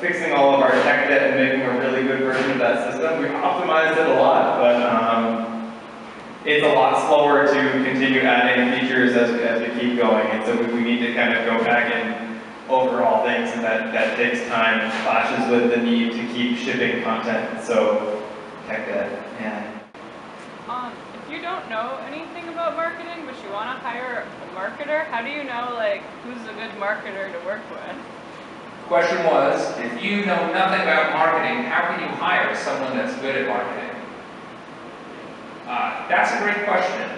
fixing all of our tech debt and making a really good version of that system. We optimized it a lot, but it's a lot slower to continue adding features as we keep going, and so we need to kind of go back and overhaul things, and that takes time and clashes with the need to keep shipping content. So tech debt, yeah. If you don't know anything about marketing, but you want to hire a marketer, how do you know who's a good marketer to work with? Question was, if you know nothing about marketing, how can you hire someone that's good at marketing? That's a great question.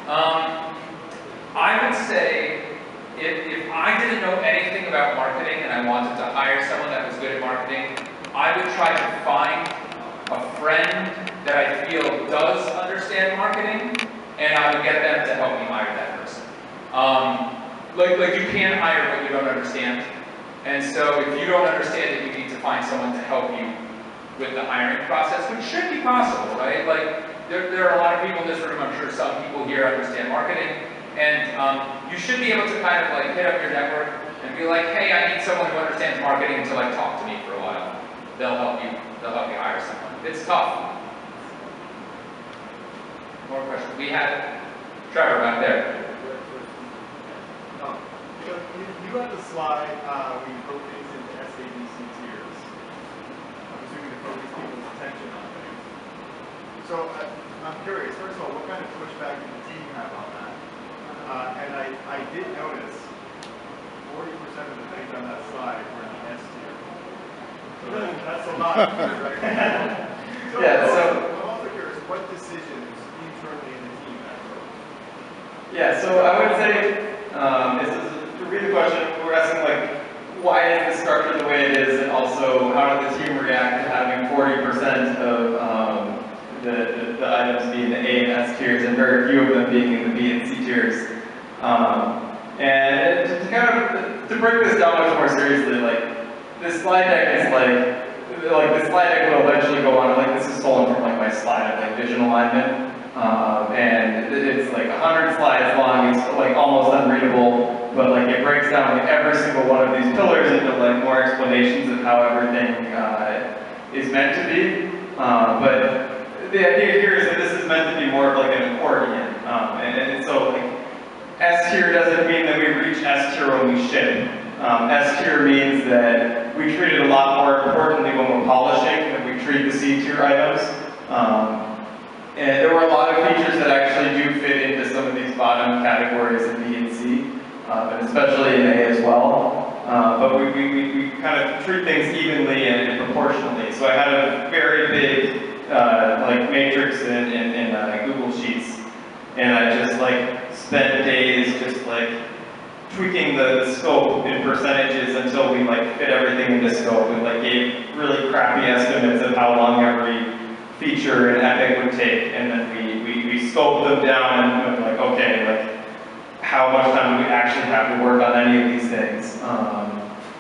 I would say, if I didn't know anything about marketing and I wanted to hire someone that was good at marketing, I would try to find a friend that I feel does understand marketing, and I would get them to help me hire that person. You can't hire what you don't understand. And so if you don't understand it, you need to find someone to help you with the hiring process, which should be possible, right? There are a lot of people in this room, I'm sure some people here understand marketing, and you should be able to kind of hit up your network and be like, hey, I need someone who understands marketing to talk to me for a while. They'll help you hire someone. It's tough. More questions? We had Trevor back there. you had the slide where you broke things into SABC tiers. I'm assuming to focus people's attention on things. So I'm curious, first of all, what kind of pushback did the team have on that? And I did notice 40% of the things on that slide were in the S tier. So that's a lot, right? I'm also curious, what decisions internally in the team that broke? Yeah, so I would say, to read the question, we're asking like, why is this structured the way it is, and also how did the team react to having 40% of the items being the A and S tiers, and very few of them being in the B and C tiers. And to break this down much more seriously, like this slide deck is like the slide deck will eventually go on. Like this is stolen from like my slide of like vision alignment, and it's like 100 slides long. It's like almost unreadable, but like it breaks down like every single one of these pillars into like more explanations of how everything is meant to be. But the idea here is that this is meant to be more of like an accordion, and so like S tier doesn't mean that we reach S tier when we ship. S tier means that we treat it a lot more importantly when we're polishing than we treat the C tier items. And there were a lot of features that actually do fit into some of these bottom categories in B and C, and especially in A as well. But we kind of treat things evenly and proportionally. So I had a very big like matrix in Google Sheets, and I just like spent days just like tweaking the scope in percentages until we like fit everything into scope, and like gave really crappy estimates of how long every feature in Epic would take, and then we scoped them down and like, okay, like how much time do we actually have to work on any of these things.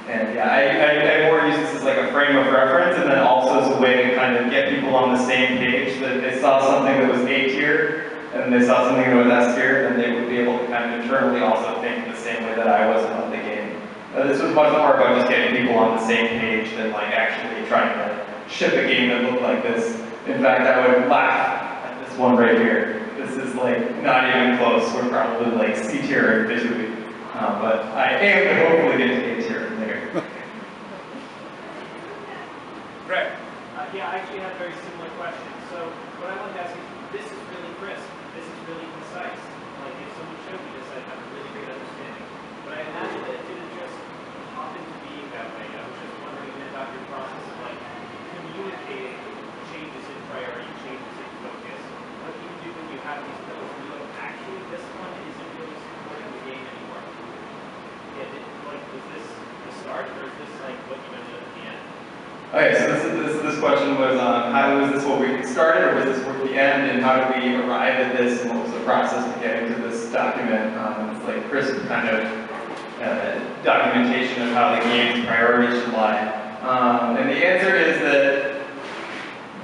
And yeah, I more use this as like a frame of reference, and then also as a way to kind of get people on the same page, that they saw something that was A tier, and they saw something that was S tier, then they would be able to kind of internally also think the same way that I was about the game. This was much more about just getting people on the same page than like actually trying to ship a game that looked like this. In fact, I would laugh at this one right here. This is like not even close. We're probably like C tier visually. But I aim to hopefully get to A tier from there. Greg. Yeah, I actually had a very similar question. So what I wanted to ask is, this is really crisp. This is really concise. Like if someone showed me this, I'd have a really great understanding. But I imagine that it didn't just pop into being that way. I was just wondering about your process of like communicating changes in priority, changes in focus. What do you do when you have these pillars where you go, actually this one isn't really supporting the game anymore? Yeah, like was this the start, or is this like what you ended up at the end? Okay, so this question was how was this what we started, or was this what the end, and how did we arrive at this, and what was the process of getting to this document? It's like crisp kind of documentation of how the game's priorities should lie. And the answer is that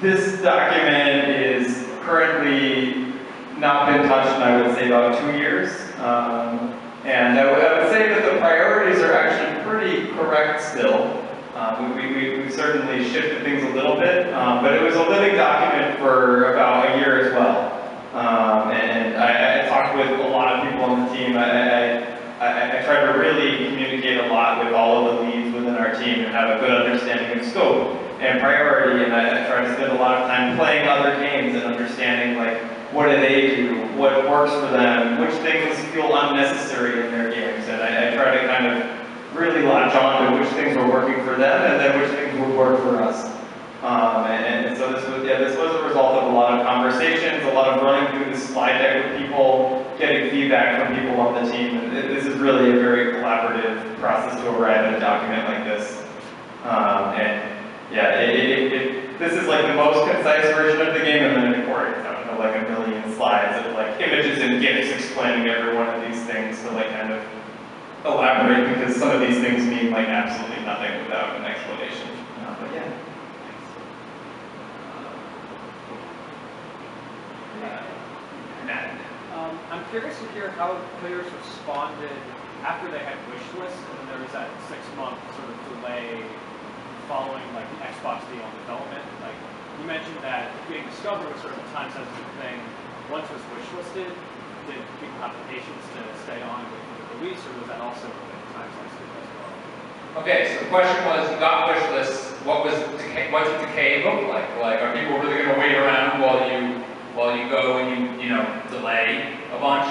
this document is currently not been touched in, I would say, about 2 years. And I would say that the priorities are actually pretty correct still. We certainly shifted things a little bit, but it was a living document for about a year as well. And I talked with a lot of people on the team. I tried to really communicate a lot with all of the leads within our team and have a good understanding of scope and priority, and I tried to spend a lot of time playing other games and understanding like what do they do, what works for them, which things feel unnecessary in their games, and I try to kind of really latch on to which things were working for them and then which things would work for us. And so this was a result of a lot of conversations, a lot of running through the slide deck with people, getting feedback from people on the team. And this is really a very collaborative process to arrive at a document like this. And yeah, this is like the most concise version of the game, and then of course, I don't know, like a million slides of like images and GIFs explaining every one of these things to like kind of elaborate, because some of these things mean like absolutely nothing without an explanation. But yeah. Matt. I'm curious to hear how players responded after they had wish lists, and then there was that 6-month sort of delay following like the Xbox deal on development. Like you mentioned that being discovered was sort of a time-sensitive thing. Once it was wish listed, did people have the patience to stay on with the release, or was that also a time sensitive as well. Okay, so the question was, you got wish lists, what did decay look like? Like, are people really going to wait around while you go and you delay a bunch?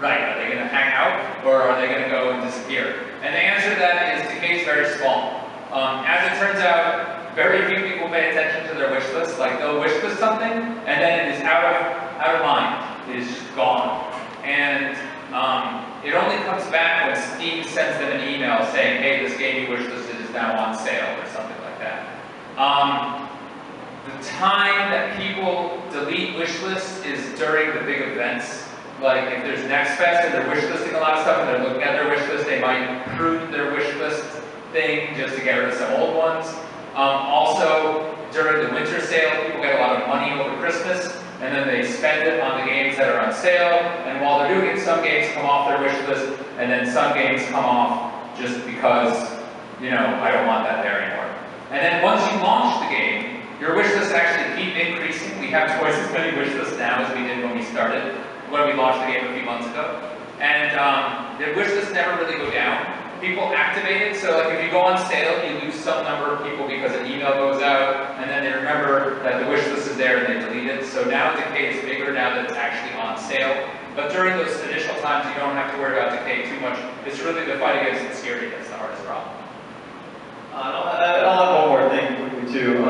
Right, are they going to hang out, or are they going to go and disappear? And the answer to that is decay is very small. As it turns out, very few people pay attention to their wish list. Like, they'll wish list something, and then it is out of mind. It is just gone. And it only comes back when Steam sends them an email saying, hey, this game you wish listed is now on sale, or something like that. The time that people delete wish lists is during the big events. Like, if there's Next Fest and they're wish listing a lot of stuff and they're looking at their wish list, they might prune their wish list thing just to get rid of some old ones. Also, during the winter sale, people get a lot of money over Christmas, and then they spend it on the games that are on sale, and while they're doing it, some games come off their wish list, and then some games come off just because, I don't want that there anymore. And then once you launch the game, your wish list actually keep increasing. We have twice as many wish lists now as we did when we launched the game a few months ago. And the wish lists never really go down. People activate it, so like if you go on sale, you lose some number of people because an email goes out, and then they remember that the wish list is there and they delete it. So now decay is bigger now that it's actually on sale. But during those initial times, you don't have to worry about decay too much. It's really the fight against insecurity that's the hardest problem. I'll add one more thing quickly too.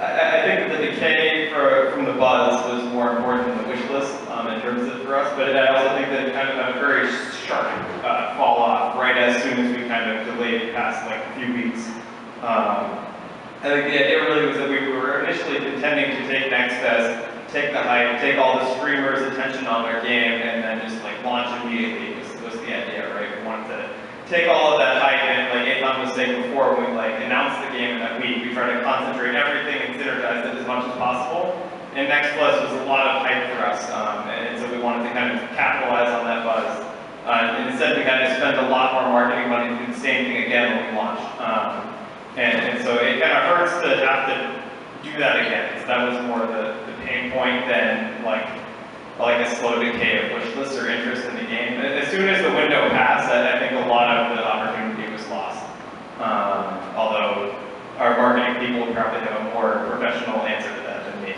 I think that the decay from the buzz was more important than the wish list in terms of for us, but I also think that it kind of had a very sharp fall off right as soon as we kind of delayed past like a few weeks. I think the idea really was that we were initially intending to take Next Fest, take the hype, take all the streamers' attention on their game, and then just like launch immediately was the idea, right? We wanted to take all of that hype, and like Eitan was saying before, when we like announced the game in that week, we tried to concentrate everything and synergize it as much as possible. And Next Plus was a lot of hype for us, and so we wanted to kind of capitalize on that buzz. And instead, we had to spend a lot more marketing money to do the same thing again when we launched. And so it kind of hurts to have to do that again. So that was more the pain point than like a slow decay of wish lists or interest in the game. As soon as the window passed, I think a lot of the opportunity was lost. Although our marketing people would probably have a more professional answer to that than me.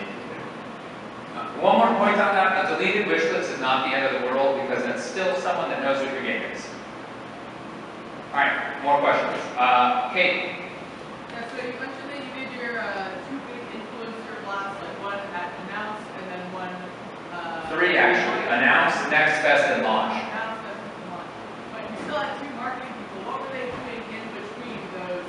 One more point on that, a deleted wish list is not the end of the world because it's still someone that knows what your game is. Alright, more questions. Kate? Yeah, so you mentioned that you did your two big influencer blasts, like one at Announce and then one... Three actually. Announce, Next Fest, and Launch. Announce, Next Fest, and Launch. But you still had two marketing people. What were they doing in between those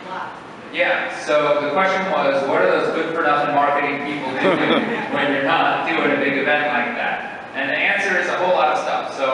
blasts? Yeah, so the question was, what are those good-for-nothing marketing people doing when you're not doing a big event like that? And the answer is a whole lot of stuff. So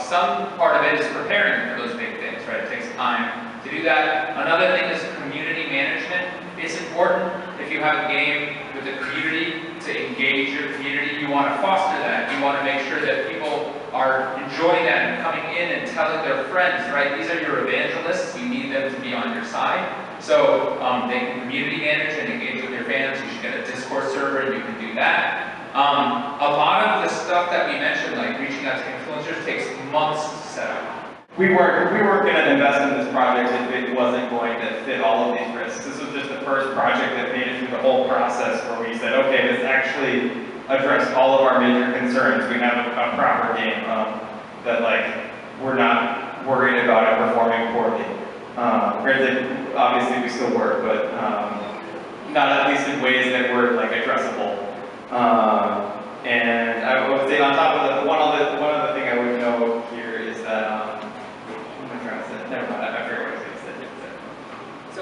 some part of it is preparing for those big things, right? It takes time to do that. Another thing is community management. It's important if you have a game with a community to engage your community. You want to foster that. You want to make sure that people are enjoying that and coming in and telling their friends, right? These are your evangelists. You need them to be on your side. So they can community manage and engage with your fans. You should get a Discord server and you can do that. A lot of the stuff that we mentioned, like reaching out to influencers, takes months to set up. We weren't going to invest in this project if it wasn't going to fit all of these risks. This was just the first project that made it through the whole process where we said, okay, this actually addressed all of our major concerns. We have a proper game that like we're not worried about it performing poorly. Granted, obviously we still work, but not at least in ways that were like addressable. And I would say on top of that, one other thing I would know here is that what am I trying to say? Never mind, I forget what I was going to say. So,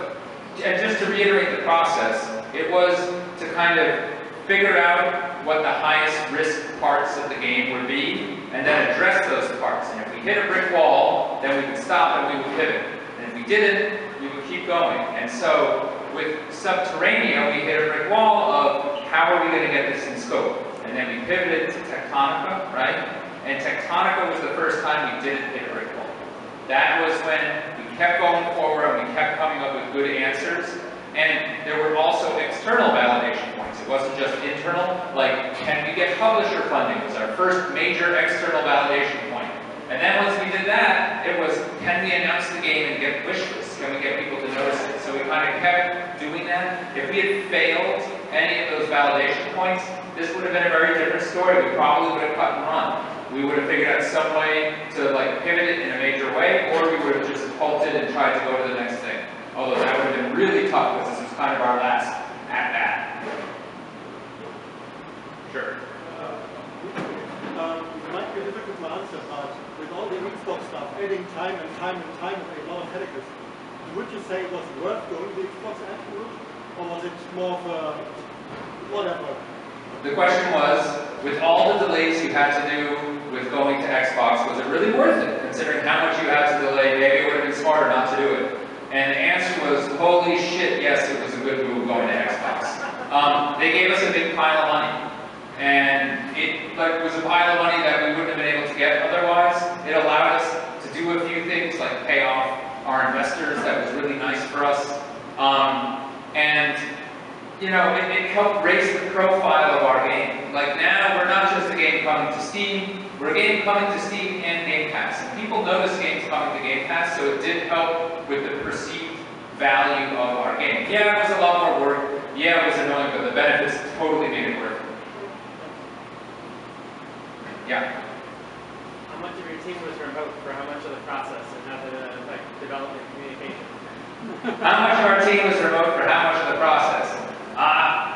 and just to reiterate the process, it was to kind of figure out what the highest risk parts of the game would be, and then address those parts. And if we hit a brick wall, then we could stop and we would pivot. And if we didn't, we would keep going. And so, with Subterrania, we hit a brick wall of how are we going to get this in scope? And then we pivoted to Techtonica, right? And Techtonica was the first time we didn't hit a brick wall. That was when we kept going forward and we kept coming up with good answers. And there were also external validation points. It wasn't just internal, like can we get publisher funding was our first major external validation point. And then once we did that, it was, can we announce the game and get wish lists? Can we get people to notice it? So we kind of kept doing that. If we had failed any of those validation points, this would have been a very different story. We probably would have cut and run. We would have figured out some way to like pivot it in a major way, or we would have just halted and tried to go to the next thing. Although that would have been really tough because this was kind of our last at bat. Sure. It might be a difficult to answer, but with all the Xbox stuff, adding time and time and time and a lot of headaches, would you say it was worth going the Xbox afterwards? Or was it more of a whatever? The question was, with all the delays you had to do with going to Xbox, was it really worth it? Considering how much you had to delay, maybe it would have been smarter not to do it. And the answer was, holy shit, yes, it was a good move going to Xbox. They gave us a big pile of money. And it was a pile of money that we wouldn't have been able to get otherwise. It allowed us to do a few things like pay off our investors. That was really nice for us. And you know, it helped raise the profile of our game. Like now, we're not just a game coming to Steam, we're a game coming to Steam and Game Pass. And people notice games coming to Game Pass, so it did help with the perceived value of our game. Yeah, it was a lot more work. Yeah, it was annoying, but the benefits totally made it worth it. Yeah. How much of your team was remote for how much of the process and how the development communication? How much of our team was remote for how much of the process?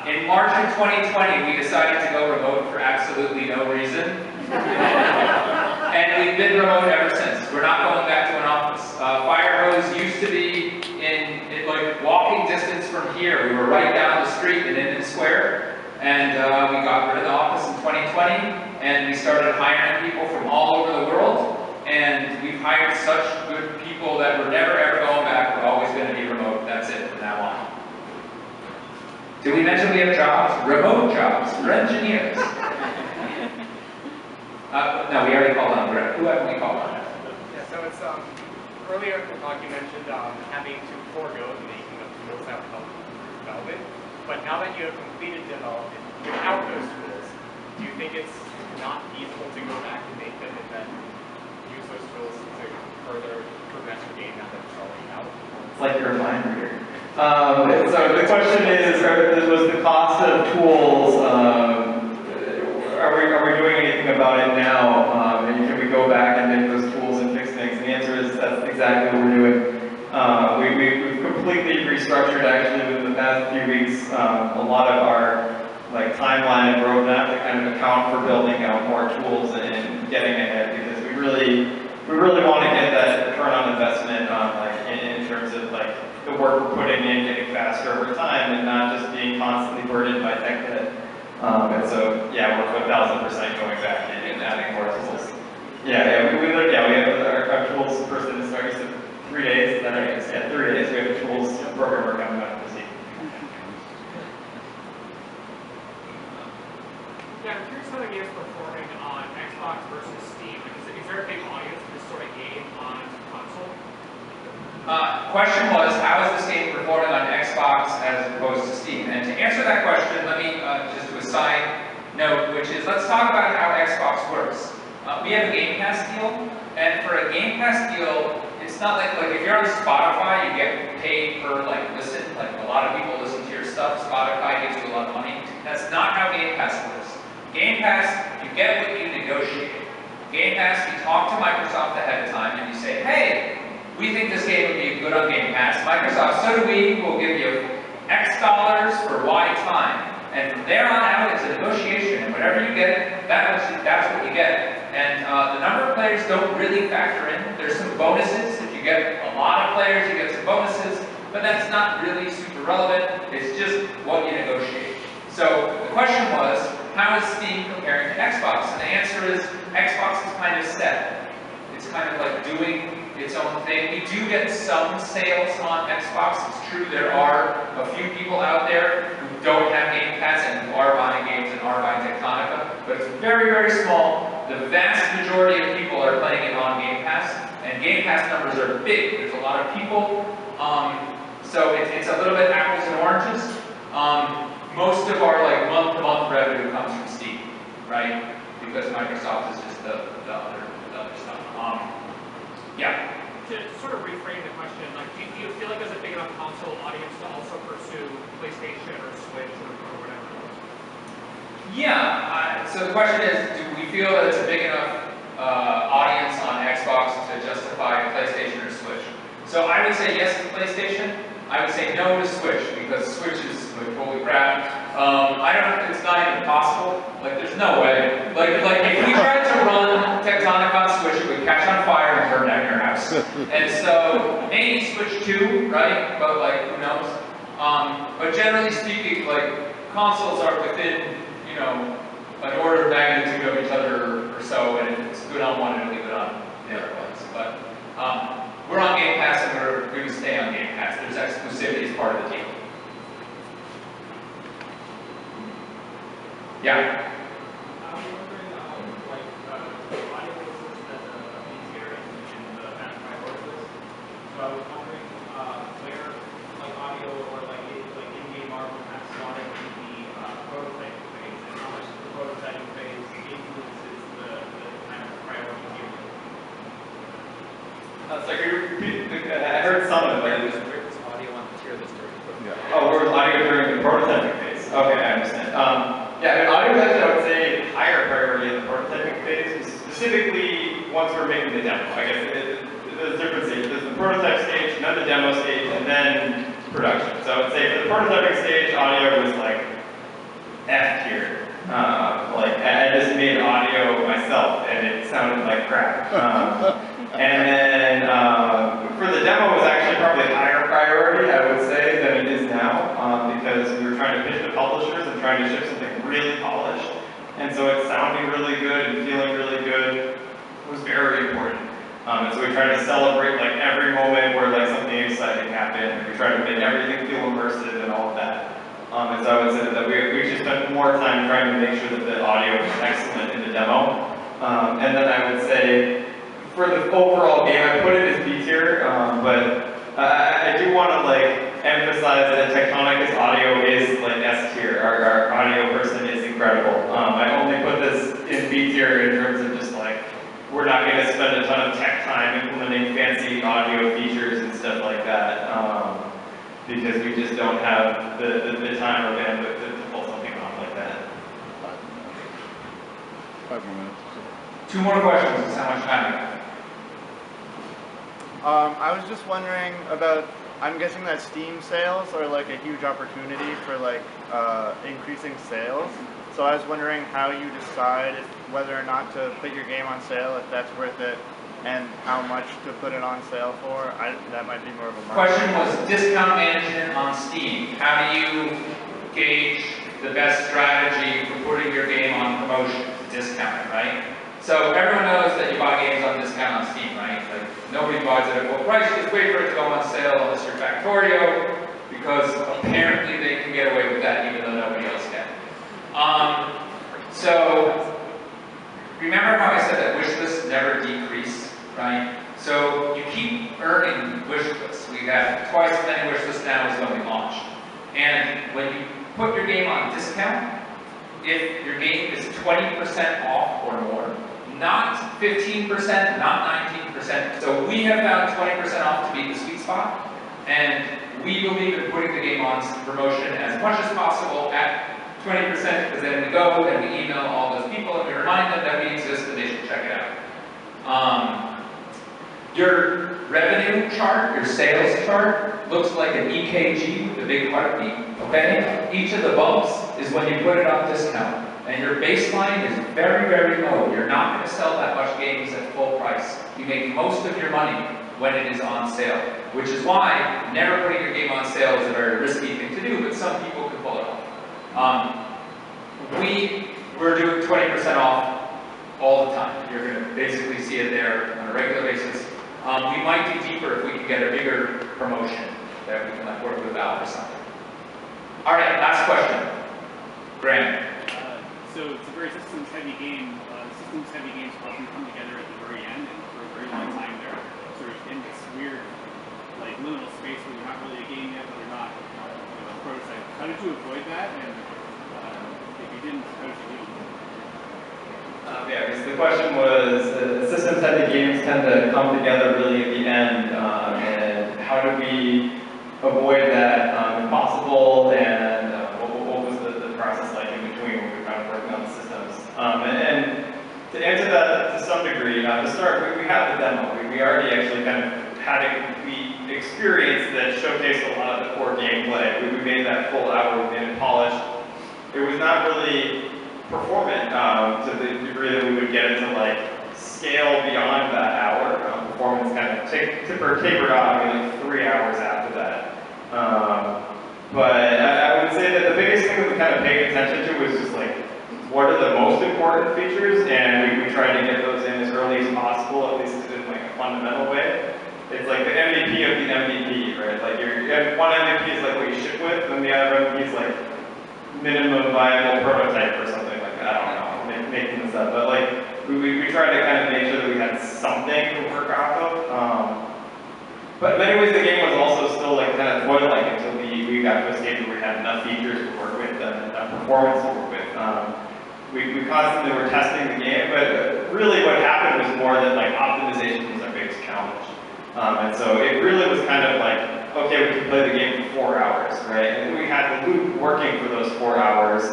In March of 2020, we decided to go remote for absolutely no reason. And we've been remote ever since. We're not going back to an office. Firehose used to be in like walking distance from here. We were right down the street in Indian Square. And we got rid of the office in 2020. And we started hiring people from all over the world. And we've hired such good people that we're never ever going back. We're always going to be remote. That's it from now on. Did we mention we have jobs? Remote jobs for engineers. No, we already called on Greg. Who haven't we called on? Yeah, so it's earlier in the talk you mentioned having to forego the making of tools that would help development. But now that you have completed development without those tools, do you think it's not feasible to go back and make them and then use those tools to further progress your game now that it's already out? It's like you're a mind reader. So the question is, was the cost of tools, are we doing anything about it now? And can we go back and make those tools and fix things? And the answer is that's exactly what we're doing. We've completely restructured, actually, within the past few weeks, a lot of our timeline and roadmap to kind of account for building out more tools and getting ahead, because we really want to get that return on investment in terms of the work we're putting in getting faster over time and not just being constantly burdened by tech debt. And so yeah, we're 1,000% going back and adding more tools. We have our tools person is starting to 3 days. Then 3 days. We have a tools programmer coming up this week. Yeah, I'm curious how the game is performing on Xbox versus Steam. Is there a big audience for this sort of game on console? Question was, how is this game performing on Xbox as opposed to Steam? And to answer that question, let me just do a side note, which is, let's talk about how Xbox works. We have a Game Pass deal, and for a Game Pass deal, it's not like if you're on Spotify, you get paid per listen. A lot of people listen to your stuff. Spotify gives you a lot of money. That's not how Game Pass works. Game Pass, you get what you negotiate. Game Pass, you talk to Microsoft ahead of time, and you say, hey, we think this game would be good on Game Pass. Microsoft, so do we. We'll give you X dollars for Y time. And from there on out, it's a negotiation. And whatever you get, that's what you get. And the number of players don't really factor in. There's some bonuses. If you get a lot of players, you get some bonuses. But that's not really super relevant. It's just what you negotiate. So the question was, how is Steam comparing to Xbox? And the answer is, Xbox is kind of set. It's kind of like doing its own thing. We do get some sales on Xbox. It's true, there are a few people out there who don't have Game Pass and who are buying games and are buying Techtonica, but it's very, very small. The vast majority of people are playing it on Game Pass, and Game Pass numbers are big. There's a lot of people, so it's a little bit apples and oranges. Most of our month-to-month revenue comes from Steam, right? Because Microsoft is just the other stuff. Yeah. To sort of reframe the question, like, do you feel like there's a big enough console audience to also pursue PlayStation or Switch or whatever else? Yeah, so the question is, do we feel that it's a big enough audience on Xbox to justify PlayStation or Switch? So I would say yes to PlayStation. I would say no to Switch, because Switch is like holy crap. It's not even possible. Like, there's no way. Like if we tried to run Techtonica on Switch, it would catch on fire and burn down your house. And so maybe Switch 2, right? But like, who knows? But generally speaking, like, consoles are within, you know, an order of magnitude of each other or so, and if it's good on one, it'll be good on the other ones. But we're on Game Pass, and we're going to stay on Game Pass. There's exclusivity as part of the deal. Yeah? I'm wondering, audio was listed as a B tier in the best priority list. So I was wondering where, like, audio or like in-game art would have slotted in the prototyping phase, and how much the prototyping phase influences the kind of priority tier. So can you repeat? I heard some of it. Where was audio on the tier list during the prototype? Oh, where was audio during the prototyping phase? Okay, I understand. Yeah, audio is actually, I would say, higher priority in the prototyping phase, specifically once we're making the demo. I guess there's different stages. There's the prototype stage, then the demo stage, and then production. So I would say for the prototyping stage, audio was like F tier. Like, I just made audio myself, and it sounded like crap. And then for the demo, it was actually probably a higher priority, I would say, than it is now, because we were trying to pitch to publishers and trying to ship something really polished. And so it's sounding really good and feeling really good was very important. And so we tried to celebrate like every moment where like something exciting happened, and we tried to make everything feel immersive and all of that. And so I would say that we actually spent more time trying to make sure that the audio was excellent in the demo. And then I would say, for the overall game, I put it as B tier, but I do want to like emphasize that Techtonica's audio is like S tier. Our audio person is incredible. I only put this in B tier in terms of just like, we're not going to spend a ton of tech time implementing fancy audio features and stuff like that, because we just don't have the time or bandwidth to pull something off like that. 5 more minutes. 2 more questions. That's how much time we have. I was just wondering about, I'm guessing that Steam sales are like a huge opportunity for like increasing sales. So I was wondering how you decide whether or not to put your game on sale, if that's worth it, and how much to put it on sale for. That might be more of a market. Question was discount management on Steam. How do you gauge the best strategy for putting your game on promotion, discount it, right? So everyone knows that you buy games on discount on Steam, right? Like, nobody buys it at full price, just wait for it to go on sale unless you're Factorio, because apparently they can get away with that even though nobody else can. So remember how I said that wish lists never decrease, right? So you keep earning wish lists. We have twice as many wish lists now as when we launched. And when you put your game on discount, if your game is 20% off or more, not 15%, not 19%. So we have found 20% off to be the sweet spot, and we believe in putting the game on promotion as much as possible at 20%, because then we go and we email all those people and we remind them that we exist and they should check it out. Your revenue chart, your sales chart, looks like an EKG with a big heartbeat, okay? Each of the bumps is when you put it on discount. And your baseline is very, very low. You're not going to sell that much games at full price. You make most of your money when it is on sale, which is why never putting your game on sale is a very risky thing to do, but some people can pull it off. We're doing 20% off all the time. You're going to basically see it there on a regular basis. We might do deeper if we can get a bigger promotion that we can like work with Valve or something. All right, last question. Graham. So it's a very systems-heavy game. Systems-heavy games often come together at the very end, and for a very long time they're sort of in this weird, like, liminal space where you're not really a game yet, but you're not a prototype. How did you avoid that? And if you didn't, how did you deal with it? Yeah, because the question was, systems-heavy games tend to come together really at the end, and how do we avoid that if possible, and what was the process like in between when we were kind of working on the systems. And to answer that to some degree, to start, we had the demo. We already actually kind of had a complete experience that showcased a lot of the core gameplay. We made that full hour, we made it polished. It was not really performant to the degree that we would get into like scale beyond that hour. Performance kind of tapered off in like 3 hours after that. But I would say that the biggest thing that we kind of paid attention to was just like, what are the most important features? And we tried to get those in as early as possible, at least in like a fundamental way. It's like the MVP of the MVP, right? Like one MVP is like what you ship with, and the other MVP is like minimum viable prototype or something like that. I don't know, making this up. But like, we tried to kind of make sure that we had something to work off of. But in many ways, the game was also still like kind of toy-like until we got to a stage where we had enough features to work with and enough performance to work with. We constantly were testing the game, but really what happened was more that like optimization was our biggest challenge. And so it really was kind of like, okay, we can play the game for 4 hours, right? And we had the loop working for those 4 hours,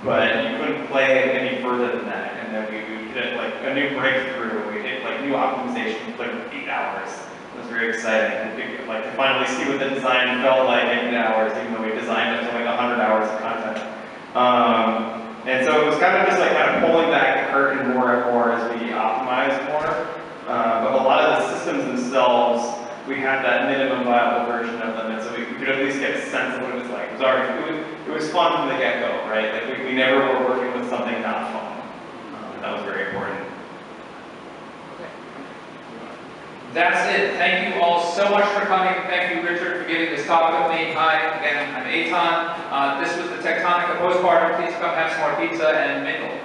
but you couldn't play any further than that. And then we hit like a new breakthrough. We hit like new optimization for like 8 hours. It was very exciting. Like to finally see what the design felt like in 8 hours, even though we designed it to like 100 hours of content. And so it was kind of just like kind of pulling back the curtain more and more as we optimized more. But a lot of the systems themselves, we had that minimum viable version of them, and so we could at least get a sense of what it was like. It was fun from the get-go, right? Like we never were working with something not fun. That was very important. That's it. Thank you all so much for coming. Thank you, Richard, for giving this talk with me. Hi, again, I'm Eitan. This was the Techtonica postpartum. Please come have some more pizza and mingle.